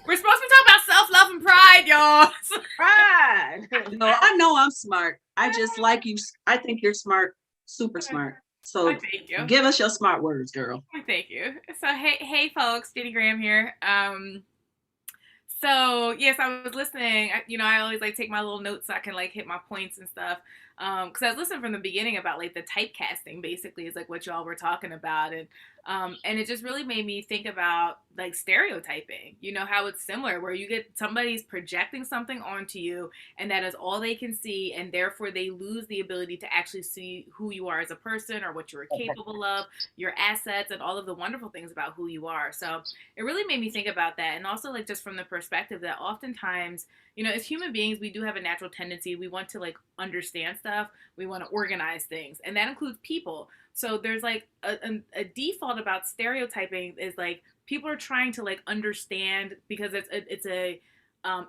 Speaker 12: we're supposed to talk about self-love and pride, y'all.
Speaker 1: pride.
Speaker 2: no, I know I'm smart. I just like you. I think you're smart, super smart. So
Speaker 12: Thank you.
Speaker 2: give us your smart words, girl.
Speaker 12: Thank you. So hey folks, Jenny Graham here. So yes, I was listening. I always like take my little notes so I can like hit my points and stuff. Because I was listening from the beginning about like the typecasting, basically is like what y'all were talking about, and And it just really made me think about like stereotyping, you know, how it's similar where you get somebody's projecting something onto you and that is all they can see. And therefore they lose the ability to actually see who you are as a person or what you are capable of, your assets and all of the wonderful things about who you are. So it really made me think about that. And also like just from the perspective that oftentimes, you know, as human beings, we do have a natural tendency. We want to like understand stuff. We want to organize things. And that includes people. So there's like a default about stereotyping is like people are trying to like understand because it's a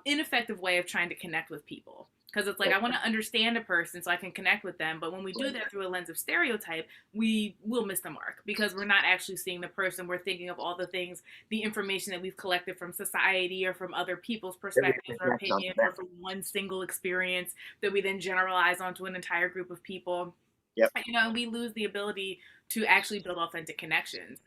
Speaker 12: ineffective way of trying to connect with people. Because it's like, I want to understand a person so I can connect with them. But when we do that through a lens of stereotype, we will miss the mark because we're not actually seeing the person. We're thinking of all the things, the information that we've collected from society or from other people's perspectives or opinions or from one single experience that we then generalize onto an entire group of people.
Speaker 9: Yep.
Speaker 12: You know, we lose the ability to actually build authentic connections.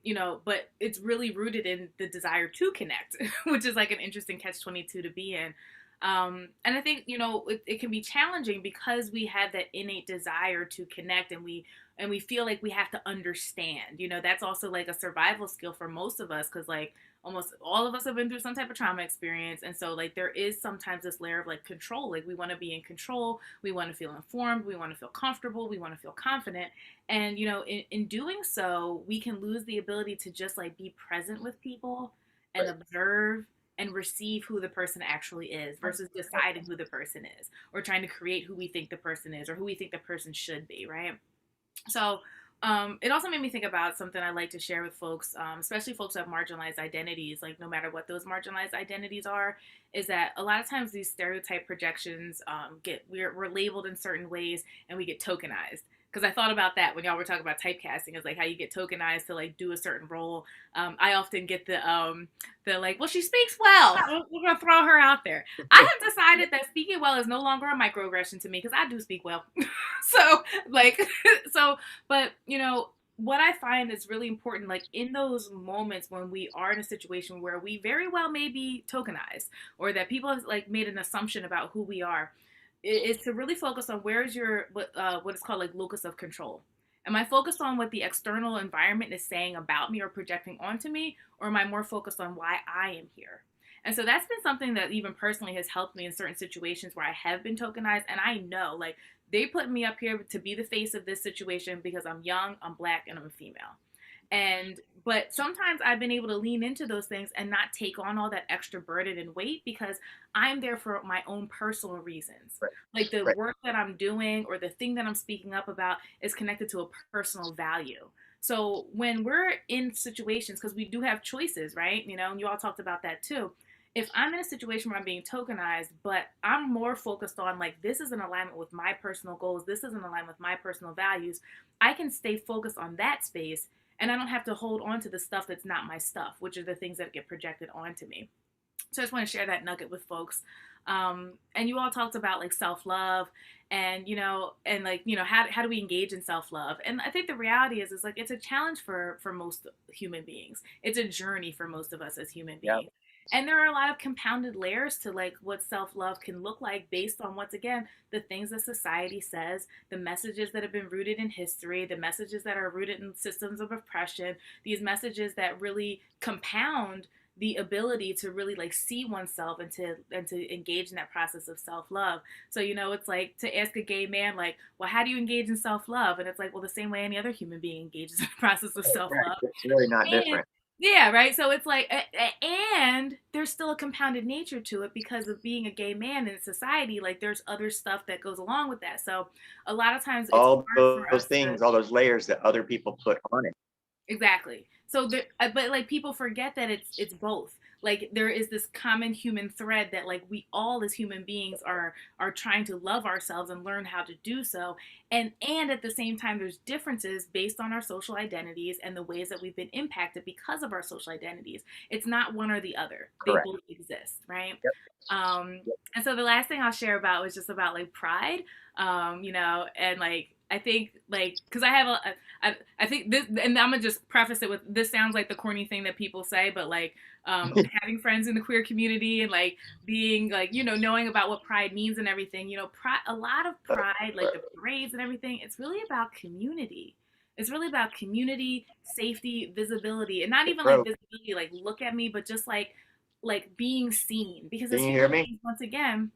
Speaker 12: You know, but it's really rooted in the desire to connect, which is like an interesting catch-22 to be in. And I think, you know, it can be challenging because we have that innate desire to connect and we feel like we have to understand, you know, that's also like a survival skill for most of us. Cause like almost all of us have been through some type of trauma experience. And so like, there is sometimes this layer of like control, like we want to be in control. We want to feel informed. We want to feel comfortable. We want to feel confident. And, you know, in doing so, we can lose the ability to just like be present with people and observe and receive who the person actually is versus deciding who the person is or trying to create who we think the person is or who we think the person should be, right? So it also made me think about something I like to share with folks, especially folks who have marginalized identities, like no matter what those marginalized identities are, is that a lot of times these stereotype projections we're labeled in certain ways and we get tokenized. Because I thought about that when y'all were talking about typecasting, is like how you get tokenized to like do a certain role. I often get the like, well, she speaks well. We're gonna throw her out there. I have decided that speaking well is no longer a microaggression to me because I do speak well. But you know, what I find is really important, like in those moments when we are in a situation where we very well may be tokenized or that people have like made an assumption about who we are, is to really focus on where is your what is called like locus of control. Am I focused on what the external environment is saying about me or projecting onto me, or am I more focused on why I am here? And so that's been something that even personally has helped me in certain situations where I have been tokenized, and I know like they put me up here to be the face of this situation because I'm young, I'm Black, and I'm a female. But sometimes I've been able to lean into those things and not take on all that extra burden and weight because I'm there for my own personal reasons.
Speaker 9: Right.
Speaker 12: Like the work that I'm doing or the thing that I'm speaking up about is connected to a personal value. So when we're in situations, because we do have choices, right? You know, and you all talked about that too. If I'm in a situation where I'm being tokenized, but I'm more focused on like, this is in alignment with my personal goals, this is in alignment with my personal values, I can stay focused on that space. And I don't have to hold on to the stuff that's not my stuff, which are the things that get projected onto me. So I just want to share that nugget with folks. And you all talked about like self-love and, you know, and like, you know, how do we engage in self-love? And I think the reality is like, it's a challenge for most human beings. It's a journey for most of us as human beings. Yep. And there are a lot of compounded layers to like what self-love can look like based on, once again, the things that society says, the messages that have been rooted in history, the messages that are rooted in systems of oppression, these messages that really compound the ability to really like see oneself and to engage in that process of self-love. So, you know, it's like to ask a gay man, like, well, how do you engage in self-love? And it's like, well, the same way any other human being engages in the process of self-love.
Speaker 9: It's really not different.
Speaker 12: Yeah, right. So it's like, and there's still a compounded nature to it because of being a gay man in society. Like there's other stuff that goes along with that. So a lot of times, it's
Speaker 9: all those things, all those layers that other people put on it.
Speaker 12: Exactly. So, but like people forget that it's both. Like there is this common human thread that like we all as human beings are trying to love ourselves and learn how to do so. And at the same time, there's differences based on our social identities and the ways that we've been impacted because of our social identities. It's not one or the other.
Speaker 9: Correct.
Speaker 12: They both exist, right?
Speaker 9: Yep.
Speaker 12: And so the last thing I'll share about was just about like pride, you know, and like, I think like, cause I think this, and I'm gonna just preface it with, this sounds like the corny thing that people say, but like, having friends in the queer community and like being like, you know, knowing about what pride means and everything, you know, a lot of pride, like the parades and everything, it's really about community. It's really about community, safety, visibility, and not even like visibility, like look at me, but just like being seen. Because as
Speaker 9: Can you hear
Speaker 12: human
Speaker 9: me?
Speaker 12: beings, once again,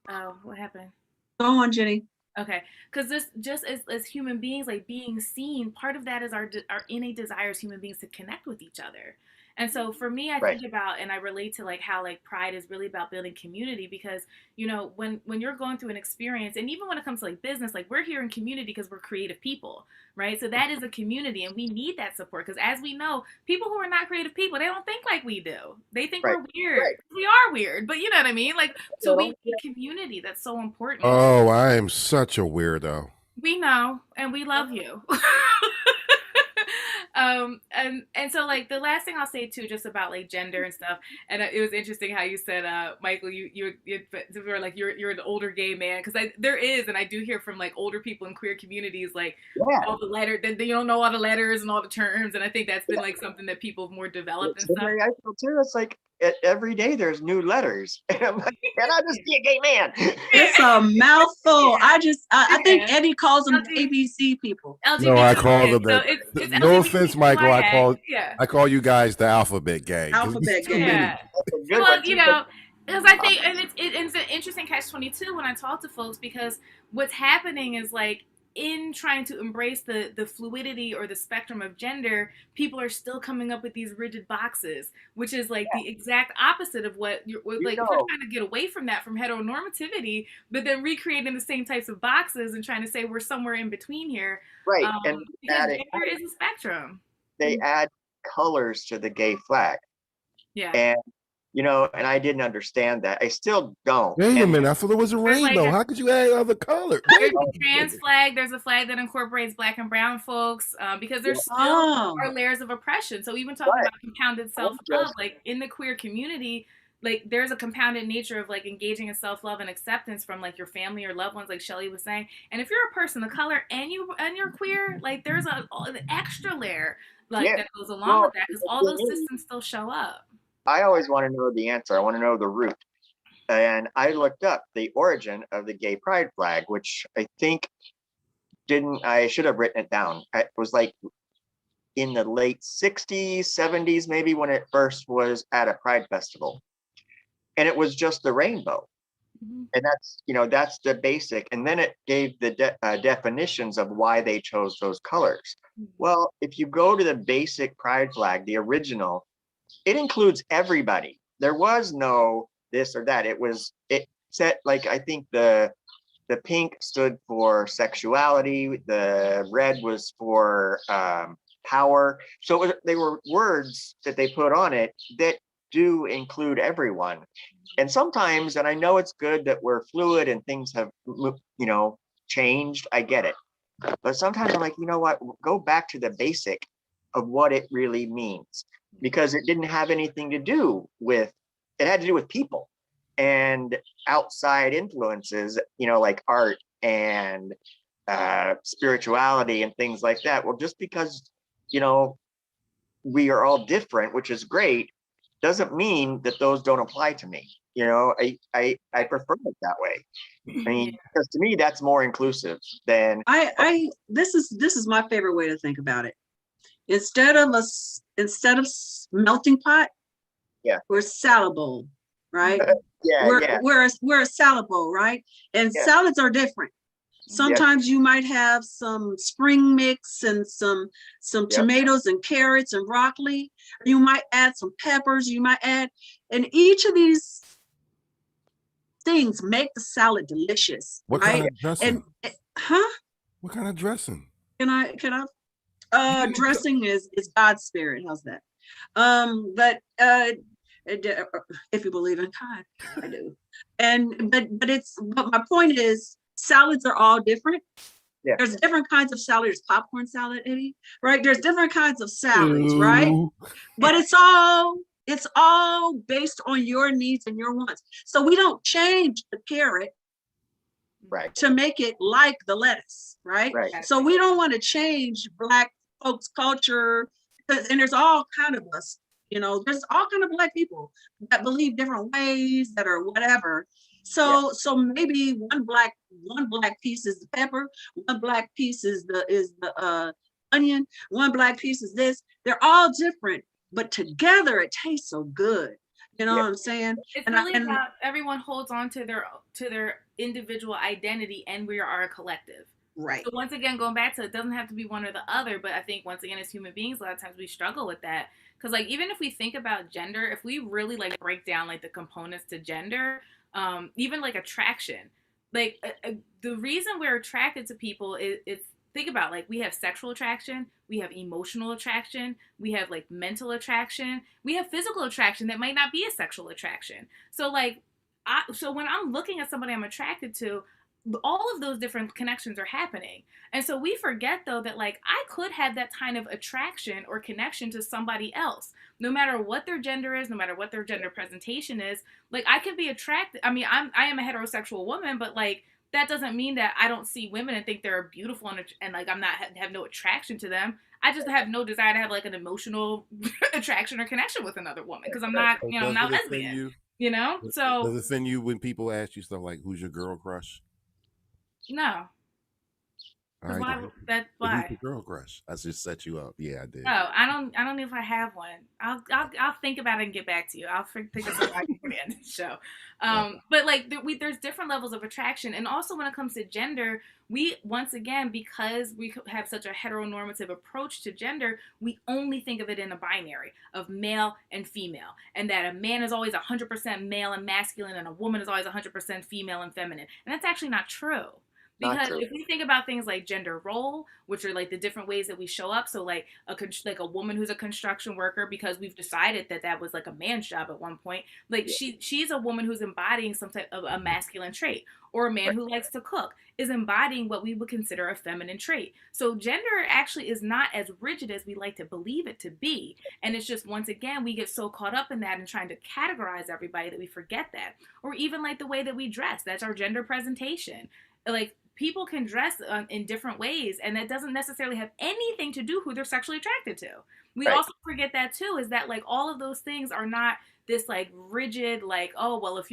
Speaker 12: oh, what happened?
Speaker 2: Go on, Jenny.
Speaker 12: Okay, because this just as human beings, like being seen, part of that is our innate desire as human beings to connect with each other. And so for me, I think about and I relate to like how like Pride is really about building community, because you know when you're going through an experience, and even when it comes to like business, like we're here in community because we're creative people, right? So that is a community, and we need that support, because as we know, people who are not creative people, they don't think like we do. They think we're weird. We are weird, but you know what I mean? Like, so we need community. That's so important.
Speaker 4: Oh, I am such a weirdo.
Speaker 12: We know, and we love you. And so like the last thing I'll say too, just about like gender and stuff, and it was interesting how you said, Michael, you were like you're an older gay man, because there is, and I do hear from like older people in queer communities, like all the letters, they don't know all the letters and all the terms, and I think that's been like something that people have more developed and stuff.
Speaker 9: I feel too. It's like every day there's new letters, and I'm like, can I just be a gay man?
Speaker 2: It's a mouthful. I think Eddie calls them ABC people.
Speaker 4: No, I call them that. No offense, Michael. I call you guys the alphabet gang.
Speaker 2: Alphabet gang.
Speaker 12: Yeah. Well, you know, because I think, and it's an interesting catch-22 when I talk to folks, because what's happening is like, in trying to embrace the fluidity or the spectrum of gender, people are still coming up with these rigid boxes, which is like the exact opposite of what we're trying to get away from that, from heteronormativity, but then recreating the same types of boxes and trying to say we're somewhere in between here.
Speaker 9: Right.
Speaker 12: And because gender is a spectrum.
Speaker 9: They add colors to the gay flag.
Speaker 12: Yeah.
Speaker 9: And you know, and I didn't understand that. I still don't.
Speaker 4: Wait a minute, I thought it was a rainbow. How could you add other colors?
Speaker 12: There's a trans flag. There's a flag that incorporates Black and brown folks, because there's still are layers of oppression. So even talking about compounded self-love, like in the queer community, like there's a compounded nature of like engaging in self-love and acceptance from like your family or loved ones, like Shelly was saying. And if you're a person of color and you're queer, like there's an extra layer that goes along with that, because all those systems still show up.
Speaker 9: I always want to know the answer. I want to know the root. And I looked up the origin of the gay pride flag, which I think I should have written it down. It was like in the late 60s, 70s, maybe, when it first was at a pride festival. And it was just the rainbow. Mm-hmm. And that's the basic. And then it gave the definitions of why they chose those colors. Mm-hmm. Well, if you go to the basic pride flag, the original, it includes everybody. There was no this or that. It said, like, I think the pink stood for sexuality. The red was for power. So they were words that they put on it that do include everyone. And sometimes, and I know it's good that we're fluid and things have, changed. I get it. But sometimes I'm like, you know what? Go back to the basic of what it really means. Because it didn't have anything to do with, it had to do with people and outside influences, like art and spirituality and things like that. Well, just because, we are all different, which is great, doesn't mean that those don't apply to me. I prefer it that way. I mean, because to me, that's more inclusive than.
Speaker 2: This is my favorite way to think about it. Instead of melting pot, we're a salad bowl, right? We're a salad bowl, right? And salads are different. Sometimes you might have some spring mix and some tomatoes and carrots and broccoli. You might add some peppers. You might add, and each of these things make the salad delicious.
Speaker 4: What
Speaker 2: right?
Speaker 4: kind of dressing? What kind of dressing?
Speaker 2: Can I? Dressing is God's spirit. How's that? But if you believe in God, I do. But my point is, salads are all different. Yeah. There's different kinds of salad. There's popcorn salad, Eddie, right? There's different kinds of salads, right? But it's all based on your needs and your wants. So we don't change the carrot to make it like the lettuce, right? So we don't want to change Black folks' culture, and there's all kind of us, there's all kind of Black people that believe different ways, that are whatever. So maybe one black piece is the pepper, one black piece is the onion, one black piece is this. They're all different, but together it tastes so good. You know what I'm saying?
Speaker 12: It's really about everyone holds on to their individual identity, and we are a collective.
Speaker 2: Right.
Speaker 12: So once again, going back to it doesn't have to be one or the other, but I think once again, as human beings, a lot of times we struggle with that. Because like even if we think about gender, if we really like break down like the components to gender, even like attraction, like the reason we're attracted to people is think about like we have sexual attraction, we have emotional attraction, we have like mental attraction, we have physical attraction that might not be a sexual attraction. So like so when I'm looking at somebody I'm attracted to, all of those different connections are happening. And so we forget though that like I could have that kind of attraction or connection to somebody else, no matter what their gender is, no matter what their gender presentation is. Like I could be attracted. I mean, I am a heterosexual woman, but like that doesn't mean that I don't see women and think they're beautiful and like I'm not have no attraction to them. I just have no desire to have like an emotional attraction or connection with another woman because I'm not, you know, I'm not lesbian. You know, so
Speaker 4: does it offend you when people ask you stuff like, "Who's your girl crush?"
Speaker 12: No.
Speaker 4: All right,
Speaker 12: why?
Speaker 4: Who's
Speaker 12: Why?
Speaker 4: your girl crush? I just set you up. Yeah, I did.
Speaker 12: No, I don't know if I have one. I'll think about it and get back to you. I'll think of something I can put in the show. But like there's different levels of attraction, and also when it comes to gender, we once again because we have such a heteronormative approach to gender, we only think of it in a binary of male and female, and that a man is always 100% male and masculine, and a woman is always 100% female and feminine, and that's actually not true. Because if we think about things like gender role, which are like the different ways that we show up, so like a woman who's a construction worker, because we've decided that that was like a man's job at one point, like she's a woman who's embodying some type of a masculine trait, or a man who likes to cook is embodying what we would consider a feminine trait. So gender actually is not as rigid as we like to believe it to be, and it's just once again we get so caught up in that and trying to categorize everybody that we forget that. Or even like the way that we dress, that's our gender presentation. Like people can dress in different ways, and that doesn't necessarily have anything to do who they're sexually attracted to. We also forget that too, is that like all of those things are not this like rigid, like, oh, well, if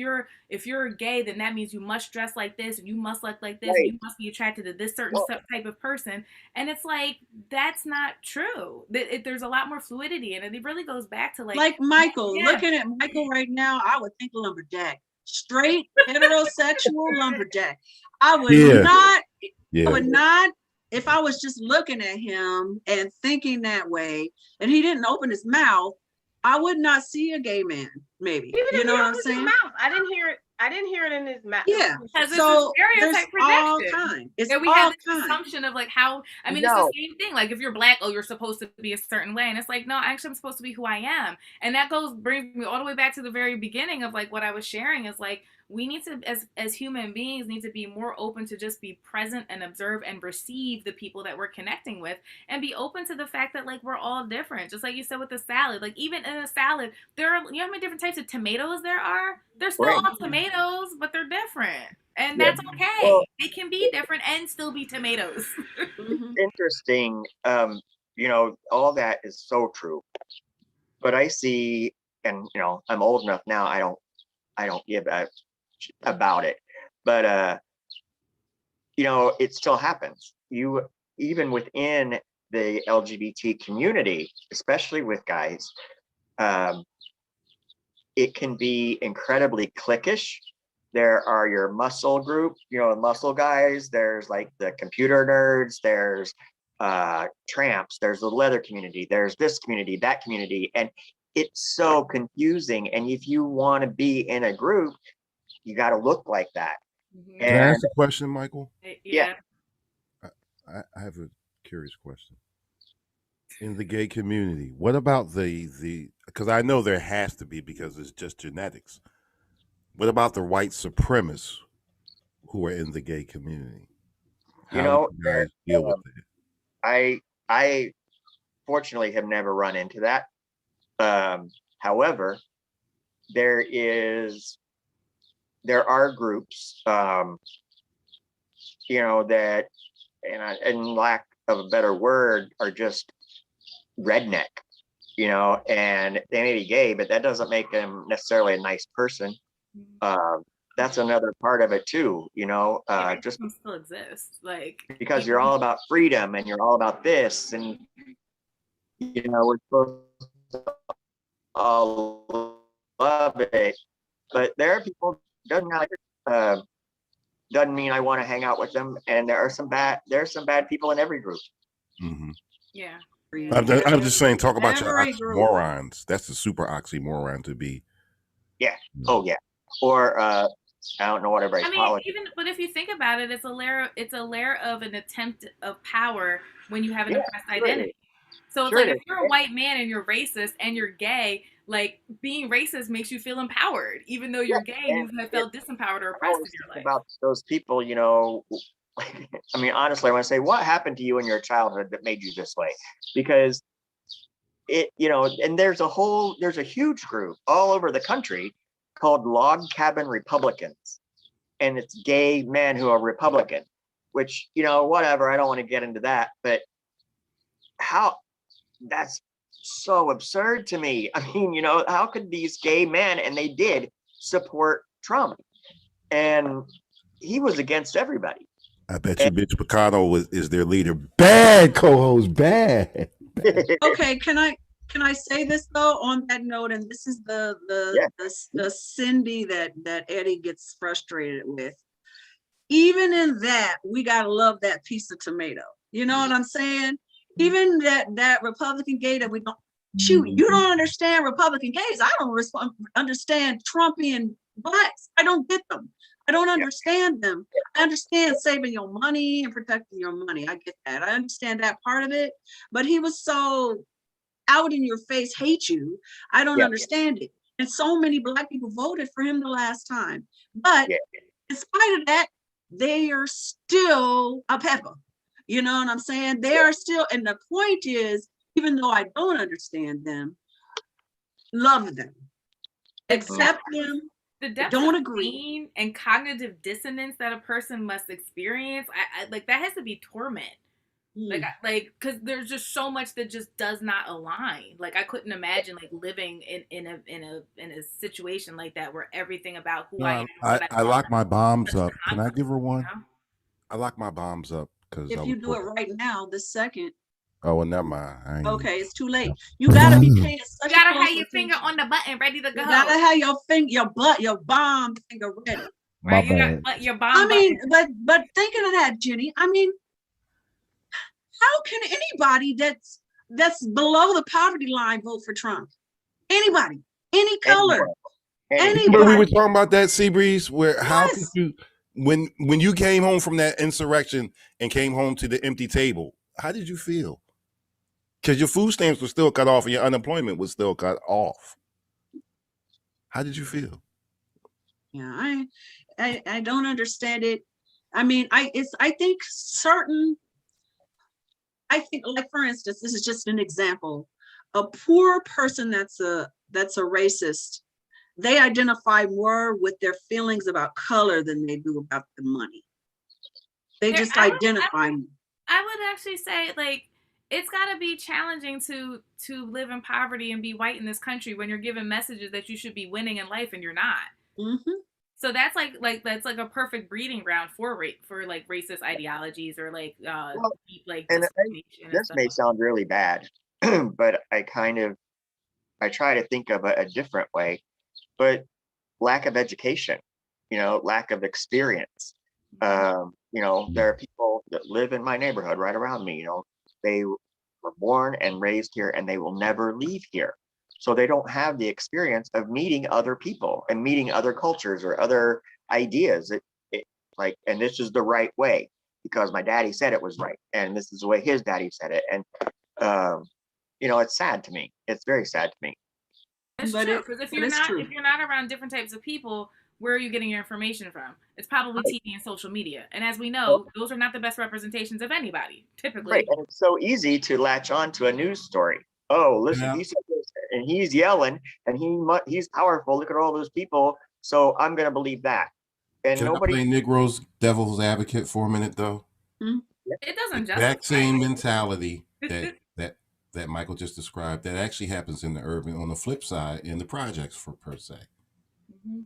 Speaker 12: you're gay, then that means you must dress like this, and you must look like this, and you must be attracted to this certain type of person. And it's like, that's not true. There's a lot more fluidity, and it really goes back to like
Speaker 2: Michael, looking at Michael right now, I would think lumberjack, straight heterosexual lumberjack. I would not, I would not, if I was just looking at him and thinking that way, and he didn't open his mouth, I would not see a gay man, maybe.
Speaker 1: Even
Speaker 2: you know what I'm saying?
Speaker 1: Mouth. I didn't hear it in his mouth.
Speaker 2: Yeah.
Speaker 12: So there's
Speaker 2: all kind. It's
Speaker 12: and we
Speaker 2: all
Speaker 12: have this
Speaker 2: kind.
Speaker 12: assumption of like how, I mean, it's the same thing. Like if you're black, oh, you're supposed to be a certain way. And it's like, no, actually I'm supposed to be who I am. And that brings me all the way back to the very beginning of like what I was sharing is like, we need to, as human beings, need to be more open to just be present and observe and receive the people that we're connecting with, and be open to the fact that like we're all different. Just like you said with the salad, like even in a salad, there are, you know how many different types of tomatoes there are? They're still all tomatoes, but they're different. And that's okay. Well, they can be different and still be tomatoes.
Speaker 9: Interesting. You know, all that is so true. But I see, and you know, I'm old enough now, I don't give about it, but you know, it still happens. You even within the LGBT community, especially with guys, it can be incredibly cliquish. There are your muscle group, you know, muscle guys. There's like the computer nerds. There's tramps. There's the leather community. There's this community, that community, and it's so confusing. And if you want to be in a group, you got to look like that.
Speaker 4: Can I ask a question, Michael?
Speaker 9: Yeah.
Speaker 4: I have a curious question. In the gay community, what about the because I know there has to be, because it's just genetics. What about the white supremacists who are in the gay community? How
Speaker 9: you know,
Speaker 4: do you guys deal with it?
Speaker 9: I fortunately have never run into that. However, there are groups, you know, that, and in lack of a better word, are just redneck, you know, and they may be gay, but that doesn't make them necessarily a nice person. that's another part of it too, just
Speaker 12: Racism still exists. Like,
Speaker 9: because you're all about freedom and you're all about this, and we're supposed to all love it, but there are people doesn't mean I want to hang out with them, and there's some bad people in every group.
Speaker 4: Mm-hmm.
Speaker 12: Yeah.
Speaker 4: I'm just saying, talk about your
Speaker 2: Every group.
Speaker 4: oxymorons. That's the super oxymoron to be.
Speaker 9: Yeah. Oh yeah. Or I don't know what everybody's calling it.
Speaker 12: But if you think about it, it's a layer of an attempt of power when you have an oppressed identity. So it's like if you're a white man and you're racist and you're gay, like being racist makes you feel empowered, even though you're gay, you have felt disempowered or oppressed in your life.
Speaker 9: About those people, I mean, honestly, I want to say, what happened to you in your childhood that made you this way? Because and there's a huge group all over the country called Log Cabin Republicans, and it's gay men who are Republican, which, whatever, I don't want to get into that, but that's so absurd to me. I mean, how could these gay men, and they did support Trump, and he was against everybody.
Speaker 4: I bet you Mitch McConnell is their leader. Bad co-host, bad.
Speaker 2: Okay, can I say this though on that note? And this is the Cindy that Eddie gets frustrated with. Even in that, we gotta love that piece of tomato. You know what I'm saying? Even that Republican gay that we don't shoot. You don't understand Republican gays. I don't understand Trumpian blacks. I don't get them. I don't understand them. I understand saving your money and protecting your money. I get that. I understand that part of it. But he was so out in your face, hate you. I don't understand it. And so many black people voted for him the last time. But in spite of that, they are still a pepper. You know what I'm saying? They are still, and the point is, even though I don't understand them, love them, accept them.
Speaker 12: The depth
Speaker 2: don't
Speaker 12: of
Speaker 2: agree
Speaker 12: pain and cognitive dissonance that a person must experience, I like that has to be torment. Like because there's just so much that just does not align. Like I couldn't imagine like living in a situation like that where everything about who I am.
Speaker 4: I lock my bombs up. Can I give her one? I lock my bombs up because
Speaker 2: if you do it right now, this second.
Speaker 4: Oh, well, never mind.
Speaker 2: Okay, it's too late. You gotta be paying such
Speaker 12: You gotta have your finger on the button, ready to go.
Speaker 2: You gotta have your bomb finger ready.
Speaker 12: Right, you got your bomb.
Speaker 2: I mean, but thinking of that, Jenny. I mean, how can anybody that's below the poverty line vote for Trump? Anybody, any color, anybody.
Speaker 4: We were talking about that, Seabreeze. Where how could you, when you came home from that insurrection and came home to the empty table, how did you feel? Because your food stamps were still cut off and your unemployment was still cut off. How did you feel?
Speaker 2: Yeah, I don't understand it. I mean, I think like for instance, this is just an example. A poor person that's a racist, they identify more with their feelings about color than they do about the money. They just identify.
Speaker 12: I would actually say like it's got to be challenging to live in poverty and be white in this country when you're given messages that you should be winning in life and you're not.
Speaker 2: Mm-hmm.
Speaker 12: So that's like that's like a perfect breeding ground for like racist ideologies or like
Speaker 9: this may sound really bad, but I try to think of a different way. But lack of education, lack of experience. There are people that live in my neighborhood right around me. They were born and raised here and they will never leave here. So they don't have the experience of meeting other people and meeting other cultures or other ideas. And this is the right way because my daddy said it was right. And this is the way his daddy said it. And, it's sad to me. It's very sad to me.
Speaker 12: It's true. Because if you're not around different types of people, where are you getting your information from? It's probably TV and social media. And as we know, those are not the best representations of anybody, typically.
Speaker 9: Right. And it's so easy to latch on to a news story. Oh, listen, he said this, and he's yelling, and he's powerful. Look at all those people. So I'm going to believe that. And
Speaker 4: Can I play Negro's devil's advocate for a minute, though?
Speaker 2: Mm-hmm.
Speaker 12: It doesn't just
Speaker 4: that same mentality that Michael just described. That actually happens in the urban. On the flip side, in the projects per se.
Speaker 12: Mm-hmm.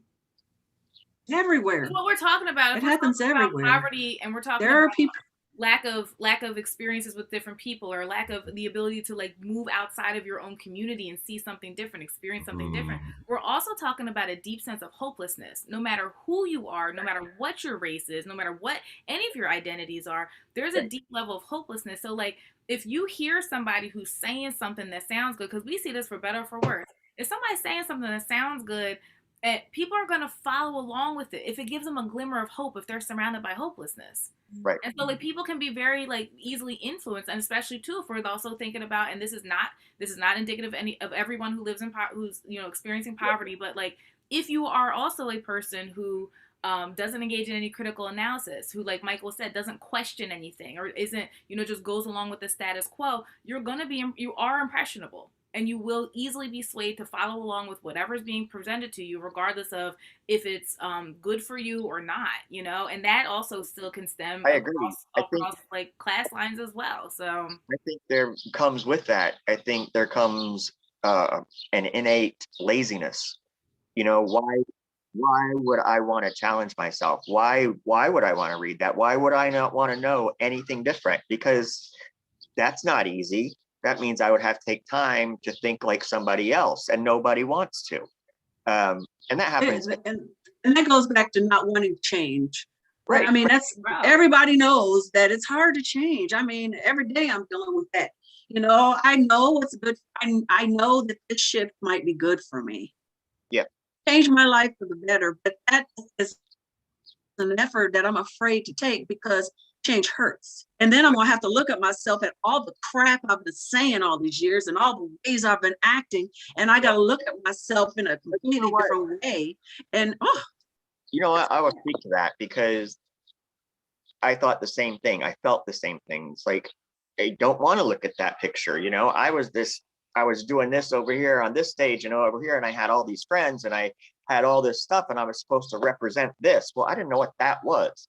Speaker 2: everywhere.
Speaker 12: That's what we're talking about. If
Speaker 2: It
Speaker 12: we're
Speaker 2: happens
Speaker 12: talking about
Speaker 2: everywhere.
Speaker 12: poverty, and we're talking
Speaker 2: There are
Speaker 12: about
Speaker 2: people.
Speaker 12: lack of experiences with different people, or lack of the ability to like move outside of your own community and see something different, experience something different. We're also talking about a deep sense of hopelessness. No matter who you are, no matter what your race is, no matter what any of your identities are, there's a deep level of hopelessness. So like if you hear somebody who's saying something that sounds good, because we see this for better or for worse, if somebody's saying something that sounds good, and people are going to follow along with it if it gives them a glimmer of hope, if they're surrounded by hopelessness.
Speaker 9: Right.
Speaker 12: And so like people can be very like easily influenced, and especially too if we're also thinking about, and this is not indicative of everyone who lives in who's experiencing poverty, but like if you are also a person who doesn't engage in any critical analysis, who, like Michael said, doesn't question anything, or isn't just goes along with the status quo, you are impressionable. And you will easily be swayed to follow along with whatever's being presented to you, regardless of if it's good for you or not, and that also still can stem
Speaker 9: I agree.
Speaker 12: across like class lines as well. So
Speaker 9: I think there comes with that. I think there comes an innate laziness. Why would I want to challenge myself? Why would I want to read that? Why would I not want to know anything different? Because that's not easy. That means I would have to take time to think like somebody else, and nobody wants to. And that happens.
Speaker 2: And that goes back to not wanting to change.
Speaker 9: Right.
Speaker 2: I mean, everybody knows that it's hard to change. I mean, every day I'm dealing with that. I know what's good. I know that this shift might be good for me.
Speaker 9: Yeah.
Speaker 2: Change my life for the better. But that is an effort that I'm afraid to take because change hurts. And then I'm going to have to look at myself at all the crap I've been saying all these years and all the ways I've been acting. And I got to look at myself in a completely different way. And
Speaker 9: I will speak to that because I thought the same thing. I felt the same things. Like, I don't want to look at that picture. I was doing this over here on this stage, over here, and I had all these friends and I had all this stuff and I was supposed to represent this. Well, I didn't know what that was.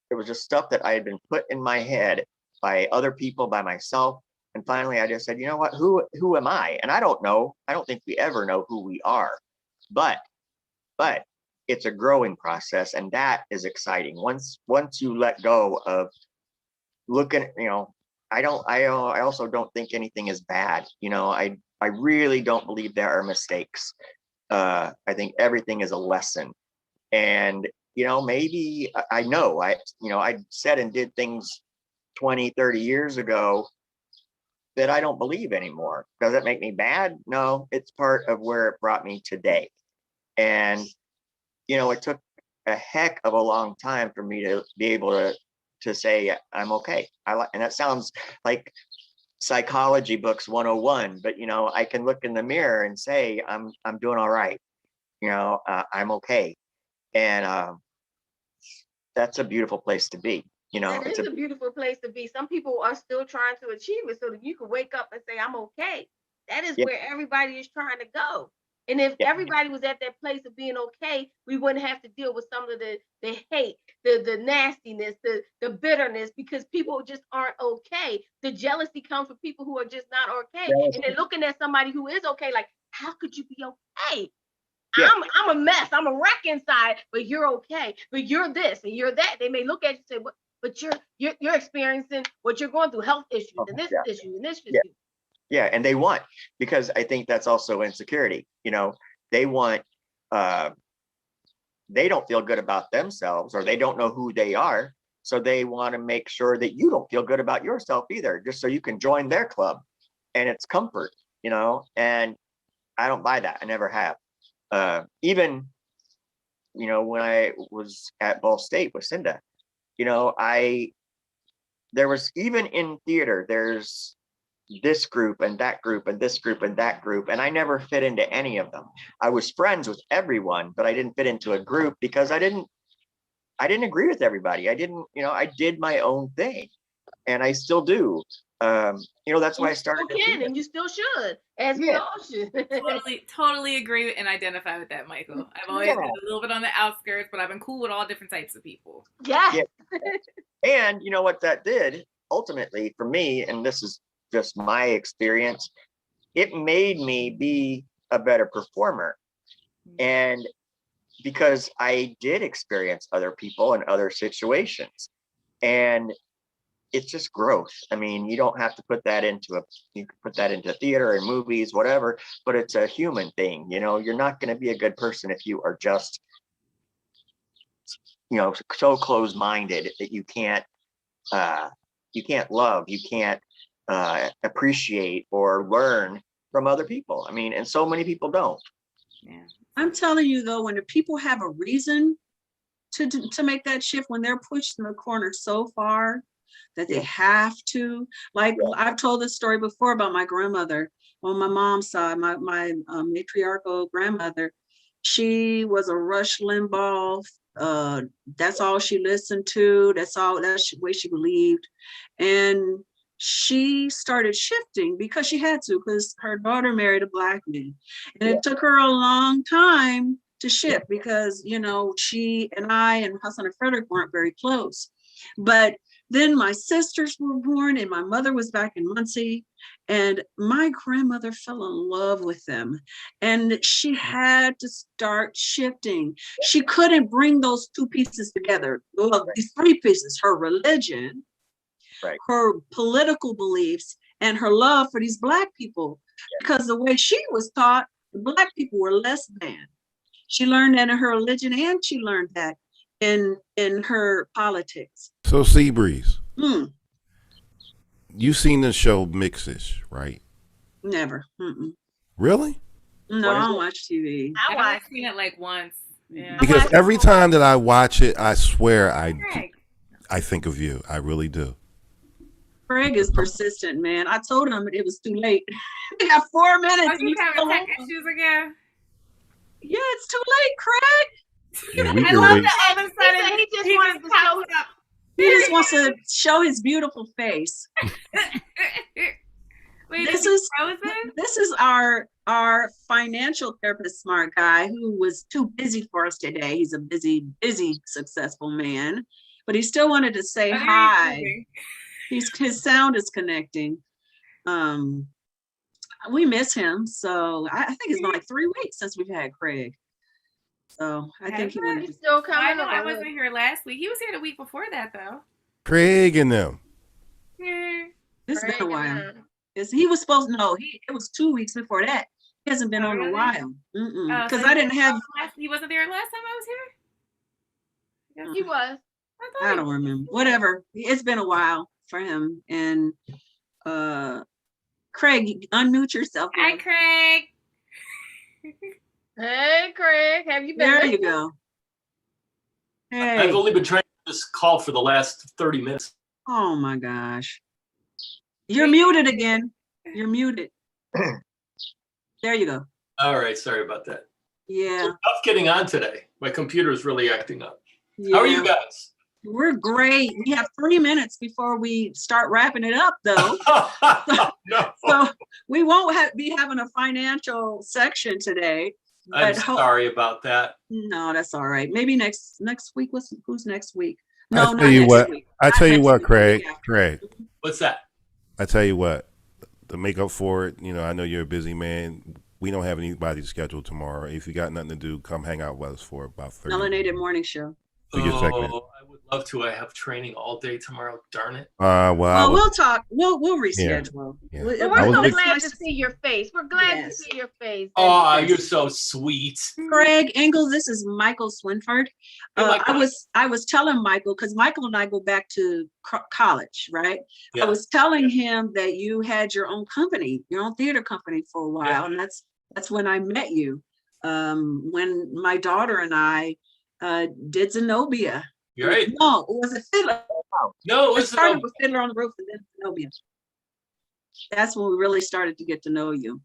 Speaker 9: It was just stuff that I had been put in my head by other people, by myself. And finally, I just said, you know what, who am I? And I don't know. I don't think we ever know who we are. But it's a growing process, and that is exciting. Once you let go of looking, I also don't think anything is bad. I really don't believe there are mistakes. I think everything is a lesson. And maybe I said and did things 20, 30 years ago that I don't believe anymore. Does it make me bad? No, it's part of where it brought me today. And, it took a heck of a long time for me to be able to say I'm okay. And that sounds like psychology books 101, but I can look in the mirror and say I'm doing all right. I'm okay. And that's a beautiful place to be.
Speaker 1: It is a beautiful place to be. Some people are still trying to achieve it so that you can wake up and say, I'm okay. That is where everybody is trying to go. And if everybody was at that place of being okay, we wouldn't have to deal with some of the hate, the nastiness, the bitterness, because people just aren't okay. The jealousy comes from people who are just not okay. And they're looking at somebody who is okay, like, how could you be okay? Yeah. I'm a mess. I'm a wreck inside, but you're okay. But you're this and you're that. They may look at you and say, what? But you're experiencing what you're going through, health issues and this issue and this issue.
Speaker 9: Yeah, and they want, because I think that's also insecurity. They want, they don't feel good about themselves, or they don't know who they are. So they want to make sure that you don't feel good about yourself either, just so you can join their club. And it's comfort, and I don't buy that. I never have. Even, when I was at Ball State with Cinda, there was, even in theater, there's this group and that group and this group and that group, and I never fit into any of them. I was friends with everyone, but I didn't fit into a group because I didn't agree with everybody. I did my own thing, and I still do. That's why I started.
Speaker 1: You can, and you still should, as we all should.
Speaker 12: Totally agree and identify with that, Michael. I've always been a little bit on the outskirts, but I've been cool with all different types of people.
Speaker 1: Yeah.
Speaker 9: And you know what that did ultimately for me, and this is just my experience, it made me be a better performer. And because I did experience other people and other situations, and it's just growth. I mean, you don't have to put that into you can put that into theater and movies, whatever, but it's a human thing. You know, you're not going to be a good person if you are just, you know, so closed-minded that you can't love, you can't appreciate or learn from other people. I mean, and so many people don't.
Speaker 12: Yeah.
Speaker 2: I'm telling you though, when the people have a reason to make that shift, when they're pushed in the corner so far that they have to, like I've told this story before about my grandmother on my mom's side, my matriarchal grandmother. She was a Rush Limbaugh. That's all she listened to. That's the way she believed. And she started shifting because she had to, because her daughter married a Black man. And it took her a long time to shift because, you know, she and I and Hassan and Frederick weren't very close. But then my sisters were born and my mother was back in Muncie, and my grandmother fell in love with them, and she had to start shifting. She couldn't bring those two pieces together. Well, these three pieces: her religion, her political beliefs, and her love for these Black people. Because the way she was taught, the Black people were less than. She learned that in her religion, and she learned that in her politics.
Speaker 4: So Seabreeze, you seen the show Mixed-ish, right?
Speaker 2: Never. Mm-mm.
Speaker 4: Really?
Speaker 2: No, I don't watch TV.
Speaker 12: I've seen it like once. Yeah.
Speaker 4: Because every time that I watch it, I swear I think of you. I really do.
Speaker 2: Craig is persistent, man. I told him it was too late. We got 4 minutes.
Speaker 12: Oh, you having tech issues again?
Speaker 2: Yeah, it's too late, Craig.
Speaker 4: Yeah,
Speaker 12: I love that all of a sudden
Speaker 1: he just wants to show
Speaker 12: up.
Speaker 2: He just wants to show his beautiful face.
Speaker 12: Wait,
Speaker 2: this is our financial therapist, smart guy, who was too busy for us today. He's a busy, successful man, but he still wanted to say hi. His sound is connecting. We miss him, so I think it's been like 3 weeks since we've had Craig. So I think he wanted to
Speaker 1: still coming.
Speaker 12: I know I wasn't here last week. He was here the week before that, though.
Speaker 4: Craig and them.
Speaker 12: Yeah.
Speaker 2: It's been a while. He was supposed to know. It was 2 weeks before that. He hasn't been on a while. Because I didn't have.
Speaker 12: He wasn't there last time I was here.
Speaker 1: He was.
Speaker 2: I don't remember. Whatever. It's been a while for him. And Craig, unmute yourself.
Speaker 12: Hi, Craig.
Speaker 1: Hey, Craig. Have you been?
Speaker 2: There you go. Hey.
Speaker 13: I've only been trying this call for the last 30 minutes.
Speaker 2: Oh my gosh. You're muted again. You're muted. There you go.
Speaker 13: All right. Sorry about that.
Speaker 2: Yeah.
Speaker 13: It's tough getting on today. My computer is really acting up.
Speaker 2: Yeah.
Speaker 13: How are you guys?
Speaker 2: We're great. We have 3 minutes before we start wrapping it up, though. So we won't be having a financial section today.
Speaker 13: I'm sorry about that.
Speaker 2: No, that's all right. Maybe next week. Who's next week?
Speaker 4: No, I tell you what, Craig.
Speaker 13: What's that?
Speaker 4: I tell you what, to make up for it, you know, I know you're a busy man. We don't have anybody scheduled tomorrow. If you got nothing to do, come hang out with us for about 30
Speaker 2: Melanated Morning Show.
Speaker 13: I would love to. I have training all day tomorrow. Darn it.
Speaker 2: Well, we'll talk. We'll reschedule.
Speaker 4: Yeah.
Speaker 1: We're so glad to see your face. We're glad to see your face.
Speaker 13: Oh, you're so sweet.
Speaker 2: Craig Engel, this is Michael Swinford. I was telling Michael, because Michael and I go back to college, right?
Speaker 13: Yeah.
Speaker 2: I was telling him that you had your own company, your own theater company for a while, and that's when I met you. When my daughter and I did Zenobia.
Speaker 13: You're right.
Speaker 2: No, it was a Fiddler.
Speaker 13: No, it was
Speaker 2: started with Fiddler on the Roof and then Zenobia. That's when we really started to get to know you.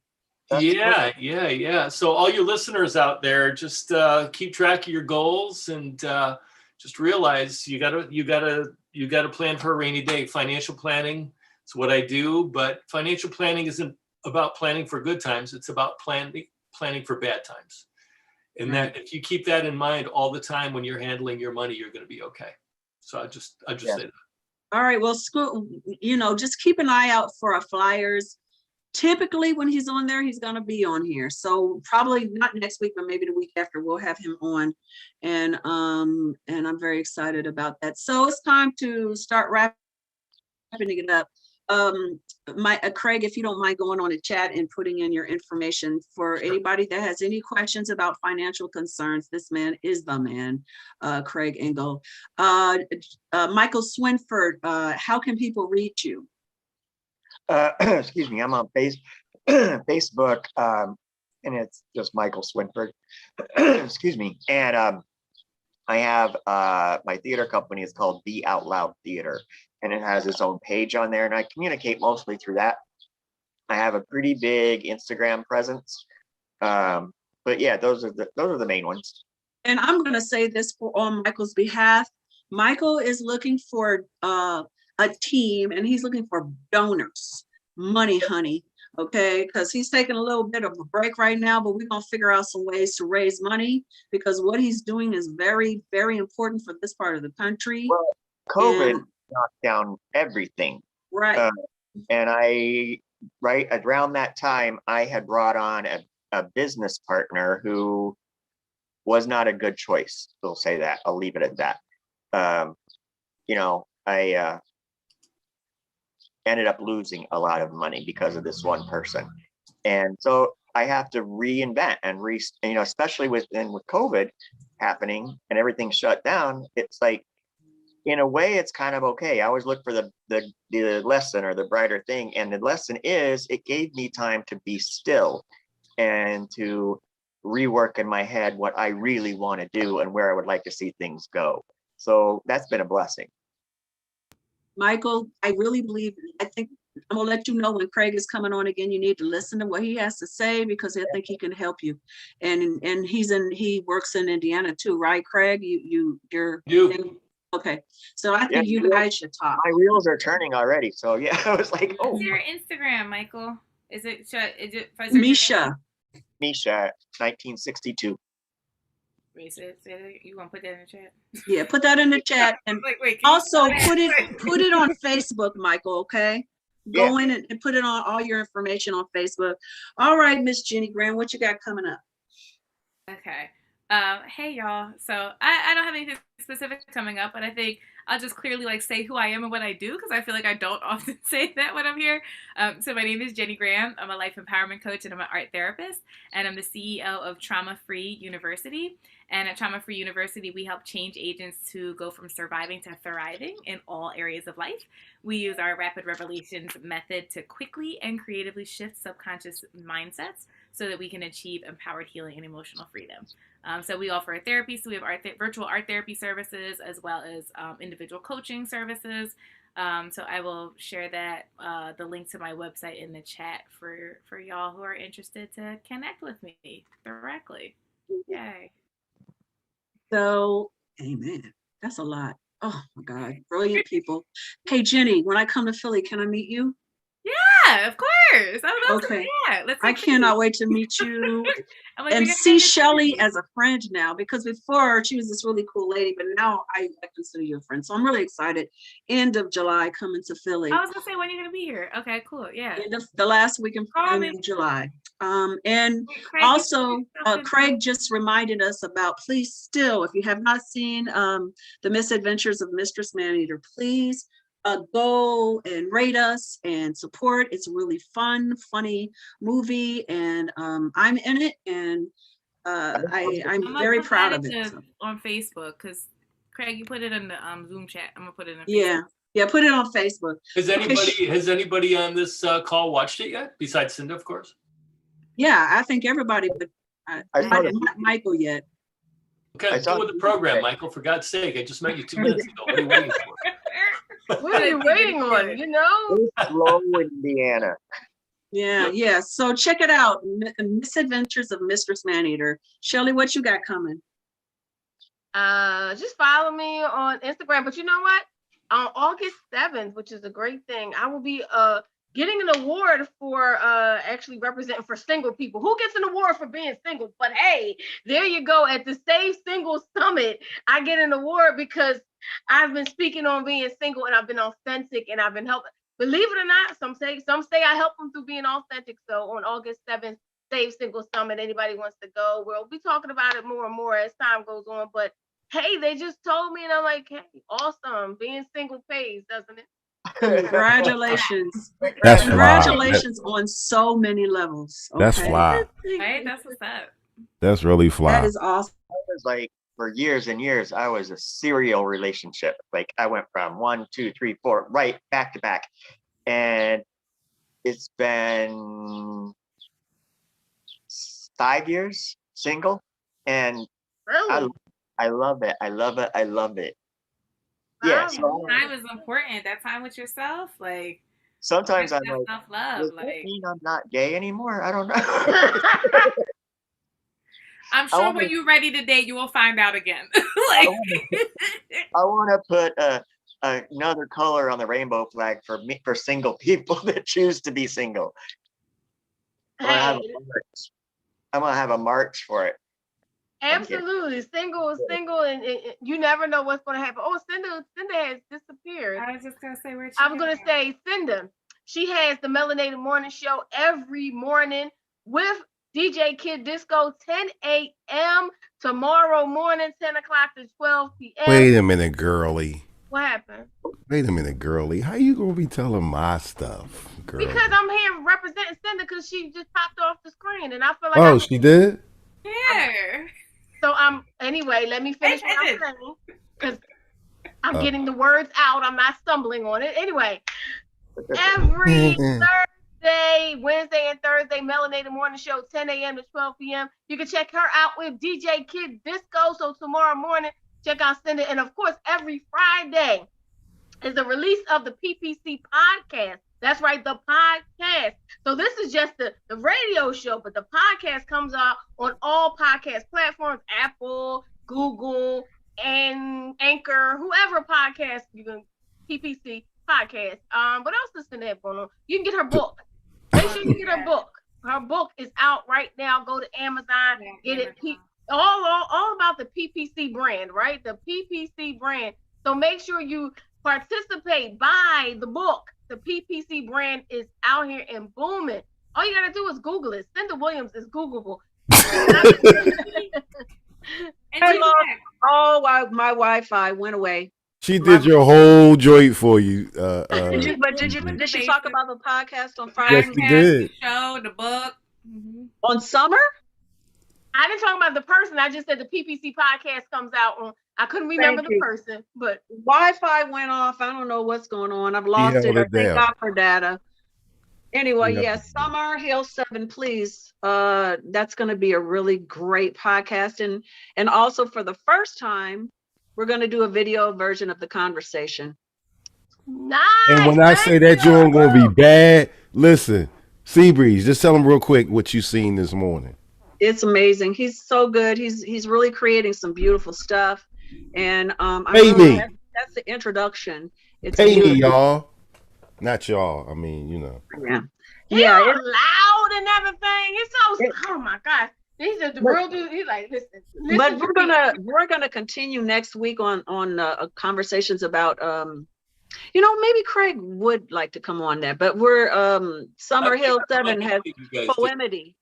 Speaker 13: Yeah. So all your listeners out there, just keep track of your goals and just realize you gotta plan for a rainy day. Financial planning is what I do, but financial planning isn't about planning for good times. It's about planning for bad times. And that if you keep that in mind all the time when you're handling your money, you're going to be okay. So I just say that.
Speaker 2: All right. Well, school, just keep an eye out for our flyers. typically when he's on there, he's going to be on here. So probably not next week, but maybe the week after we'll have him on. And I'm very excited about that. So it's time to start wrapping it up. Craig, if you don't mind going on the chat and putting in your information for anybody that has any questions about financial concerns, this man is the man, Craig Engel. Michael Swinford, how can people reach you?
Speaker 9: Excuse me, I'm on Facebook, and it's just Michael Swinford. Excuse me. And I have my theater company is called Be Out Loud Theater, and it has its own page on there, and I communicate mostly through that. I have a pretty big Instagram presence, but yeah, those are the main ones.
Speaker 2: And I'm going to say this on Michael's behalf. Michael is looking for a team, and he's looking for donors, money, honey. Okay, because he's taking a little bit of a break right now, but we're going to figure out some ways to raise money, because what he's doing is very, very important for this part of the country.
Speaker 9: Well, COVID knocked down everything.
Speaker 2: Right.
Speaker 9: And right around that time, I had brought on a business partner who was not a good choice. We'll say that. I'll leave it at that. I ended up losing a lot of money because of this one person. And so I have to reinvent and especially with COVID happening and everything shut down, it's like, in a way, it's kind of okay. I always look for the lesson or the brighter thing. And the lesson is it gave me time to be still and to rework in my head what I really want to do and where I would like to see things go. So that's been a blessing.
Speaker 2: Michael, I really believe, I think I'm gonna let you know when Craig is coming on again. You need to listen to what he has to say, because I think he can help you. And he works in Indiana too, right, Craig? You're okay. So I think you guys should talk.
Speaker 9: My wheels are turning already. So yeah, I was like, oh.
Speaker 12: What's your Instagram, Michael? Is it
Speaker 2: Misha?
Speaker 9: Misha, 1962.
Speaker 12: You want to put that in the chat?
Speaker 2: Yeah, put that in the chat, and also put it on Facebook, Michael. Okay, go in and put it on all your information on Facebook. All right, Miss Jenny Graham, what you got coming up?
Speaker 12: Okay. Hey y'all. So I don't have anything specific coming up, but I think I'll just clearly say who I am and what I do, because I feel like I don't often say that when I'm here. So my name is Jenny Graham. I'm a life empowerment coach and I'm an art therapist, and I'm the CEO of Trauma Free University. And at Trauma Free University, we help change agents to go from surviving to thriving in all areas of life. We use our rapid revelations method to quickly and creatively shift subconscious mindsets so that we can achieve empowered healing and emotional freedom. So we offer therapy. So we have virtual art therapy services, as well as individual coaching services. So I will share that the link to my website in the chat for y'all who are interested to connect with me directly. Yay.
Speaker 2: So, amen. That's a lot. Oh my God, brilliant people. Hey Jenny, when I come to Philly, can I meet you?
Speaker 12: Yeah, of course. I would love to. Yeah,
Speaker 2: I cannot wait to meet you and see Shelly as a friend now, because before she was this really cool lady, but now I consider you a friend. So I'm really excited. End of July, coming to Philly.
Speaker 12: I was gonna say, when are you gonna be here? Okay, cool. Yeah.
Speaker 2: End of the last week in July. And also Craig just reminded us about, please still, if you have not seen The Misadventures of Mistress Maneater, please go and rate us and support. It's a really funny movie, and I'm in it, and I'm very proud of it.
Speaker 12: On Facebook, because Craig, you put it in the Zoom chat. I'm gonna put it in.
Speaker 2: Yeah, put it on Facebook.
Speaker 13: Has anybody on this call watched it yet, besides Cinda, of course?
Speaker 2: Yeah, I think everybody, but not Michael yet.
Speaker 13: Okay, go with the program, Michael. For God's sake, I just met you 2 minutes ago. What are you waiting for?
Speaker 1: What are you waiting on? You know?
Speaker 9: Low Indiana.
Speaker 2: Yeah. So check it out. Misadventures of Mistress Maneater. Shelly, what you got coming?
Speaker 1: Just follow me on Instagram. But you know what? On August 7th, which is a great thing, I will be getting an award for actually representing for single people. Who gets an award for being single? But hey, there you go. At the Save Single Summit, I get an award because I've been speaking on being single, and I've been authentic, and I've been believe it or not, some say I help them through being authentic. So on August 7th, Save Single Summit, anybody wants to go, we'll be talking about it more and more as time goes on. But hey, they just told me, and I'm like, hey, awesome. Being single pays, doesn't it?
Speaker 2: Congratulations.
Speaker 4: That's
Speaker 2: Congratulations on so many levels.
Speaker 4: That's
Speaker 2: okay?
Speaker 4: fly.
Speaker 12: Right? That's what's up.
Speaker 4: That's really fly.
Speaker 2: That is awesome.
Speaker 9: I was like, for years and years, I was a serial relationship. Like I went from 1, 2, 3, 4, right back to back. And it's been 5 years single. And
Speaker 1: Really?
Speaker 9: I love it. I love it. I love it. Yeah. So
Speaker 12: Time is important. That time with yourself, like
Speaker 9: sometimes I'm
Speaker 12: that
Speaker 9: like,
Speaker 12: self-love.
Speaker 9: does that
Speaker 12: Like
Speaker 9: mean I'm not gay anymore? I don't know.
Speaker 12: I'm sure when you're ready to date, you will find out again. Like
Speaker 9: I want to put another color on the rainbow flag for me, for single people that choose to be single. I'm gonna have a march for it.
Speaker 1: Absolutely. Single is single, and you never know what's going to happen. Oh, Cinda has disappeared.
Speaker 12: I was just going to say where
Speaker 1: I'm going to say Cinda. She has the Melanated Morning Show every morning with DJ Kid Disco, 10 a.m. tomorrow morning, 10 o'clock to 12 p.m.
Speaker 4: Wait a minute, girly.
Speaker 1: What happened?
Speaker 4: Wait a minute, girly. How you gonna be telling my stuff, girl?
Speaker 1: Because I'm here representing Cinda because she just popped off the screen, and I feel like
Speaker 4: Oh, she did?
Speaker 12: Here.
Speaker 1: So anyway, let me finish what I'm saying because I'm getting the words out. I'm not stumbling on it. Anyway, every Thursday, Wednesday, and Thursday, Melanated Morning Show, 10 a.m. to 12 p.m. You can check her out with DJ Kid Disco. So tomorrow morning, check out Cinda. And of course, every Friday is the release of the PPC podcast. That's right, the podcast. So this is just the radio show, but the podcast comes out on all podcast platforms, Apple, Google, and Anchor, whoever podcast you can, PPC podcast. What else is in there going on? You can get her book. Make sure you get her book. Her book is out right now. Go to Amazon, get it. All about the PPC brand, right? The PPC brand. So make sure you participate, buy the book. The PPC brand is out here and booming. All you gotta do is Google it. Cinda Williams is Googleable.
Speaker 2: My Wi-Fi went away.
Speaker 4: She did your whole joint for you.
Speaker 2: Did she talk about the podcast on Friday?
Speaker 4: Yes, she did.
Speaker 12: The show, the book.
Speaker 2: On Summer?
Speaker 1: I didn't talk about the person. I just said the PPC podcast comes out on. I couldn't remember the person, but
Speaker 2: Wi-Fi went off. I don't know what's going on. I've lost it. Or thank God for data. Anyway, yes, Summer Hill 7, please. That's going to be a really great podcast, and also for the first time, we're going to do a video version of the conversation.
Speaker 1: Nice.
Speaker 4: And when I say that you're going to be bad, listen, Seabreeze, just tell them real quick what you seen this morning.
Speaker 2: It's amazing. He's so good. He's really creating some beautiful stuff. And
Speaker 4: Pay me.
Speaker 2: That's the introduction. It's
Speaker 4: Pay
Speaker 2: beautiful.
Speaker 4: me, y'all. Not y'all. I mean, you know.
Speaker 2: Yeah.
Speaker 1: He's so loud and everything. He's so oh my gosh. He's just the real dude. He's like, listen.
Speaker 2: But we're gonna continue next week on conversations about maybe Craig would like to come on that, but we're Summer Hill 7 has Poemedy.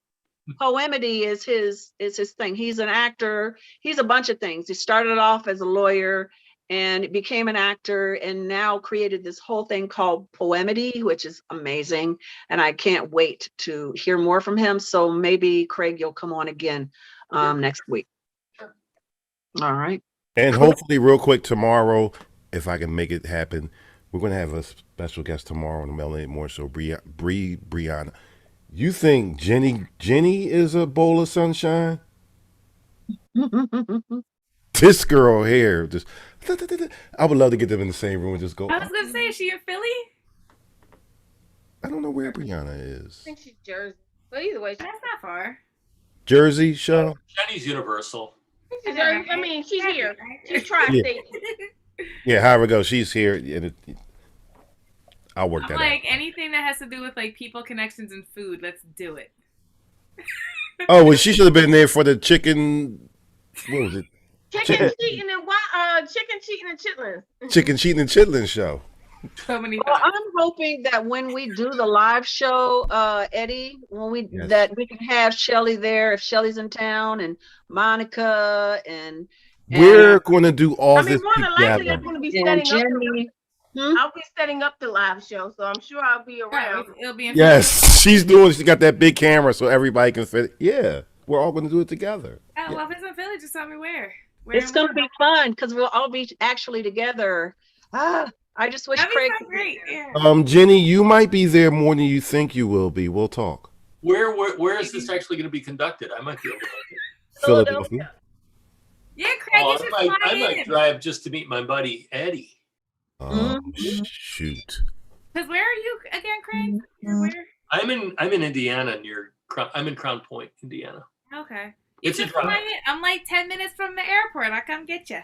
Speaker 2: Poemedy is his thing. He's an actor. He's a bunch of things. He started off as a lawyer and became an actor and now created this whole thing called Poemedy, which is amazing. And I can't wait to hear more from him. So maybe Craig, you'll come on again next week. All right.
Speaker 4: And hopefully real quick tomorrow, if I can make it happen, we're going to have a special guest tomorrow on the Melanated Morning Show, Brianna. You think Jenny is a bowl of sunshine? This girl here, just I would love to get them in the same room and just go.
Speaker 12: I was gonna say, is she in Philly?
Speaker 4: I don't know where Brianna is.
Speaker 1: I think she's Jersey, but either way,
Speaker 12: that's not far.
Speaker 4: Jersey, show.
Speaker 13: Jenny's universal.
Speaker 1: She's Jersey. I mean, she's here. She's tri-state.
Speaker 4: Yeah, however it goes, she's here, and I'll work that out.
Speaker 12: Like anything that has to do with like people, connections, and food. Let's do it.
Speaker 4: Oh, well, she should have been there for the chicken. What was it?
Speaker 1: Chicken cheating and chitlins.
Speaker 4: Chicken cheating and chitlins show.
Speaker 12: So many
Speaker 2: Well,
Speaker 12: thoughts.
Speaker 2: I'm hoping that when we do the live show, Eddie,
Speaker 4: Yes.
Speaker 2: that we can have Shelly there if Shelly's in town, and Monica and
Speaker 4: We're going to do all
Speaker 1: I mean,
Speaker 4: this
Speaker 1: more than likely,
Speaker 4: together.
Speaker 1: I'm going to be
Speaker 2: and
Speaker 1: setting up.
Speaker 2: Jenny.
Speaker 1: I'll be setting up the live show, so I'm sure I'll be around.
Speaker 12: It'll be in
Speaker 4: Yes, she got that big camera so everybody can fit. Yeah, we're all going to do it together.
Speaker 12: Oh, well, if it's in Philly, just tell me where.
Speaker 2: It's going to be fun because we'll all be actually together. I just wish
Speaker 12: That'd be
Speaker 2: Craig.
Speaker 12: so great. Yeah.
Speaker 4: Jenny, you might be there more than you think you will be. We'll talk.
Speaker 13: Where is this actually going to be conducted? I might be able to make it.
Speaker 4: Philadelphia.
Speaker 12: Yeah, Craig, you should fly
Speaker 13: I might
Speaker 12: in.
Speaker 13: drive just to meet my buddy Eddie.
Speaker 4: Shoot.
Speaker 12: Because where are you again, Craig? You're where?
Speaker 13: I'm in Indiana I'm in Crown Point, Indiana.
Speaker 12: Okay.
Speaker 13: It's a
Speaker 12: Just fly
Speaker 13: drive.
Speaker 12: in. I'm like 10 minutes from the airport. I'll come get you.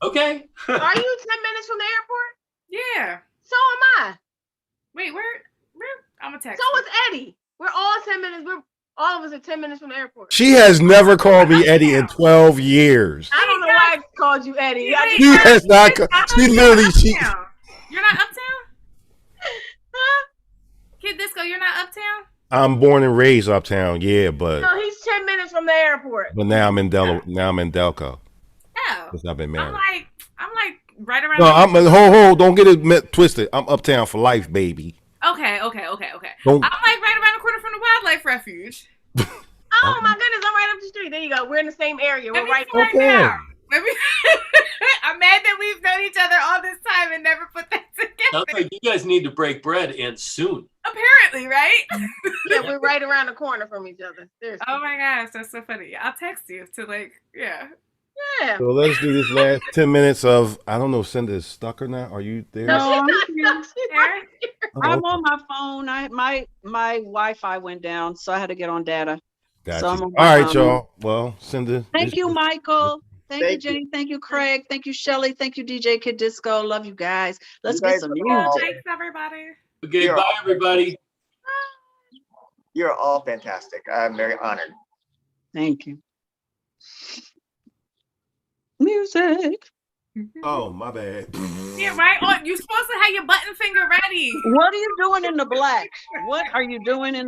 Speaker 13: Okay.
Speaker 1: Are you 10 minutes from the airport?
Speaker 12: Yeah.
Speaker 1: So am I.
Speaker 12: Wait, where? I'm gonna text.
Speaker 1: So
Speaker 12: you.
Speaker 1: is Eddie. We're all 10 minutes. All of us are 10 minutes from the airport.
Speaker 4: She has never called me Eddie in 12 years.
Speaker 1: I don't know why I called you Eddie. I
Speaker 4: She has not. She literally.
Speaker 12: You're not uptown? Kid Disco, you're not uptown?
Speaker 4: I'm born and raised uptown. Yeah, but
Speaker 1: No, he's 10 minutes from the airport.
Speaker 4: now I'm in Now I'm in Delco.
Speaker 12: Oh.
Speaker 4: Because I've been married.
Speaker 12: I'm like right around.
Speaker 4: No, hold. Don't get it twisted. I'm uptown for life, baby.
Speaker 12: Okay.
Speaker 4: Don't-
Speaker 12: I'm like right around the corner from the wildlife refuge.
Speaker 1: Oh my goodness, I'm right up the street. There you go. We're in the same area. We're right
Speaker 12: right
Speaker 4: Okay.
Speaker 12: now. I'm mad that we've known each other all this time and never put that together.
Speaker 13: Sounds like you guys need to break bread and soon.
Speaker 12: Apparently, right?
Speaker 1: Yeah, we're right around the corner from each other. Seriously.
Speaker 12: Oh my gosh, that's so funny. I'll text you to yeah.
Speaker 1: Yeah.
Speaker 4: So let's do this last 10 minutes of, I don't know if Cinda is stuck or not. Are you there?
Speaker 2: No,
Speaker 1: She's
Speaker 2: I'm on my phone. My Wi-Fi went down, so I had to get on data.
Speaker 4: Got
Speaker 2: So
Speaker 4: you.
Speaker 2: I'm
Speaker 4: All
Speaker 2: on my
Speaker 4: right,
Speaker 2: phone.
Speaker 4: y'all. Well, Cinda.
Speaker 2: Thank you, Michael. Thank you,
Speaker 9: Thank
Speaker 2: Jenny. Thank you, Craig. Thank you, Shelly. Thank you, DJ Kid Disco. Love you guys. Let's
Speaker 9: You
Speaker 2: get
Speaker 9: guys
Speaker 2: some
Speaker 9: are
Speaker 2: music.
Speaker 9: all-
Speaker 12: Thanks, everybody.
Speaker 13: Okay,
Speaker 9: You're
Speaker 13: bye
Speaker 9: all-
Speaker 13: everybody.
Speaker 9: You're all fantastic. I'm very honored.
Speaker 2: Thank you. Music.
Speaker 4: Oh, my bad.
Speaker 12: Yeah, right. Oh, you're supposed to have your button finger ready.
Speaker 2: What are you doing in the black? What are you doing in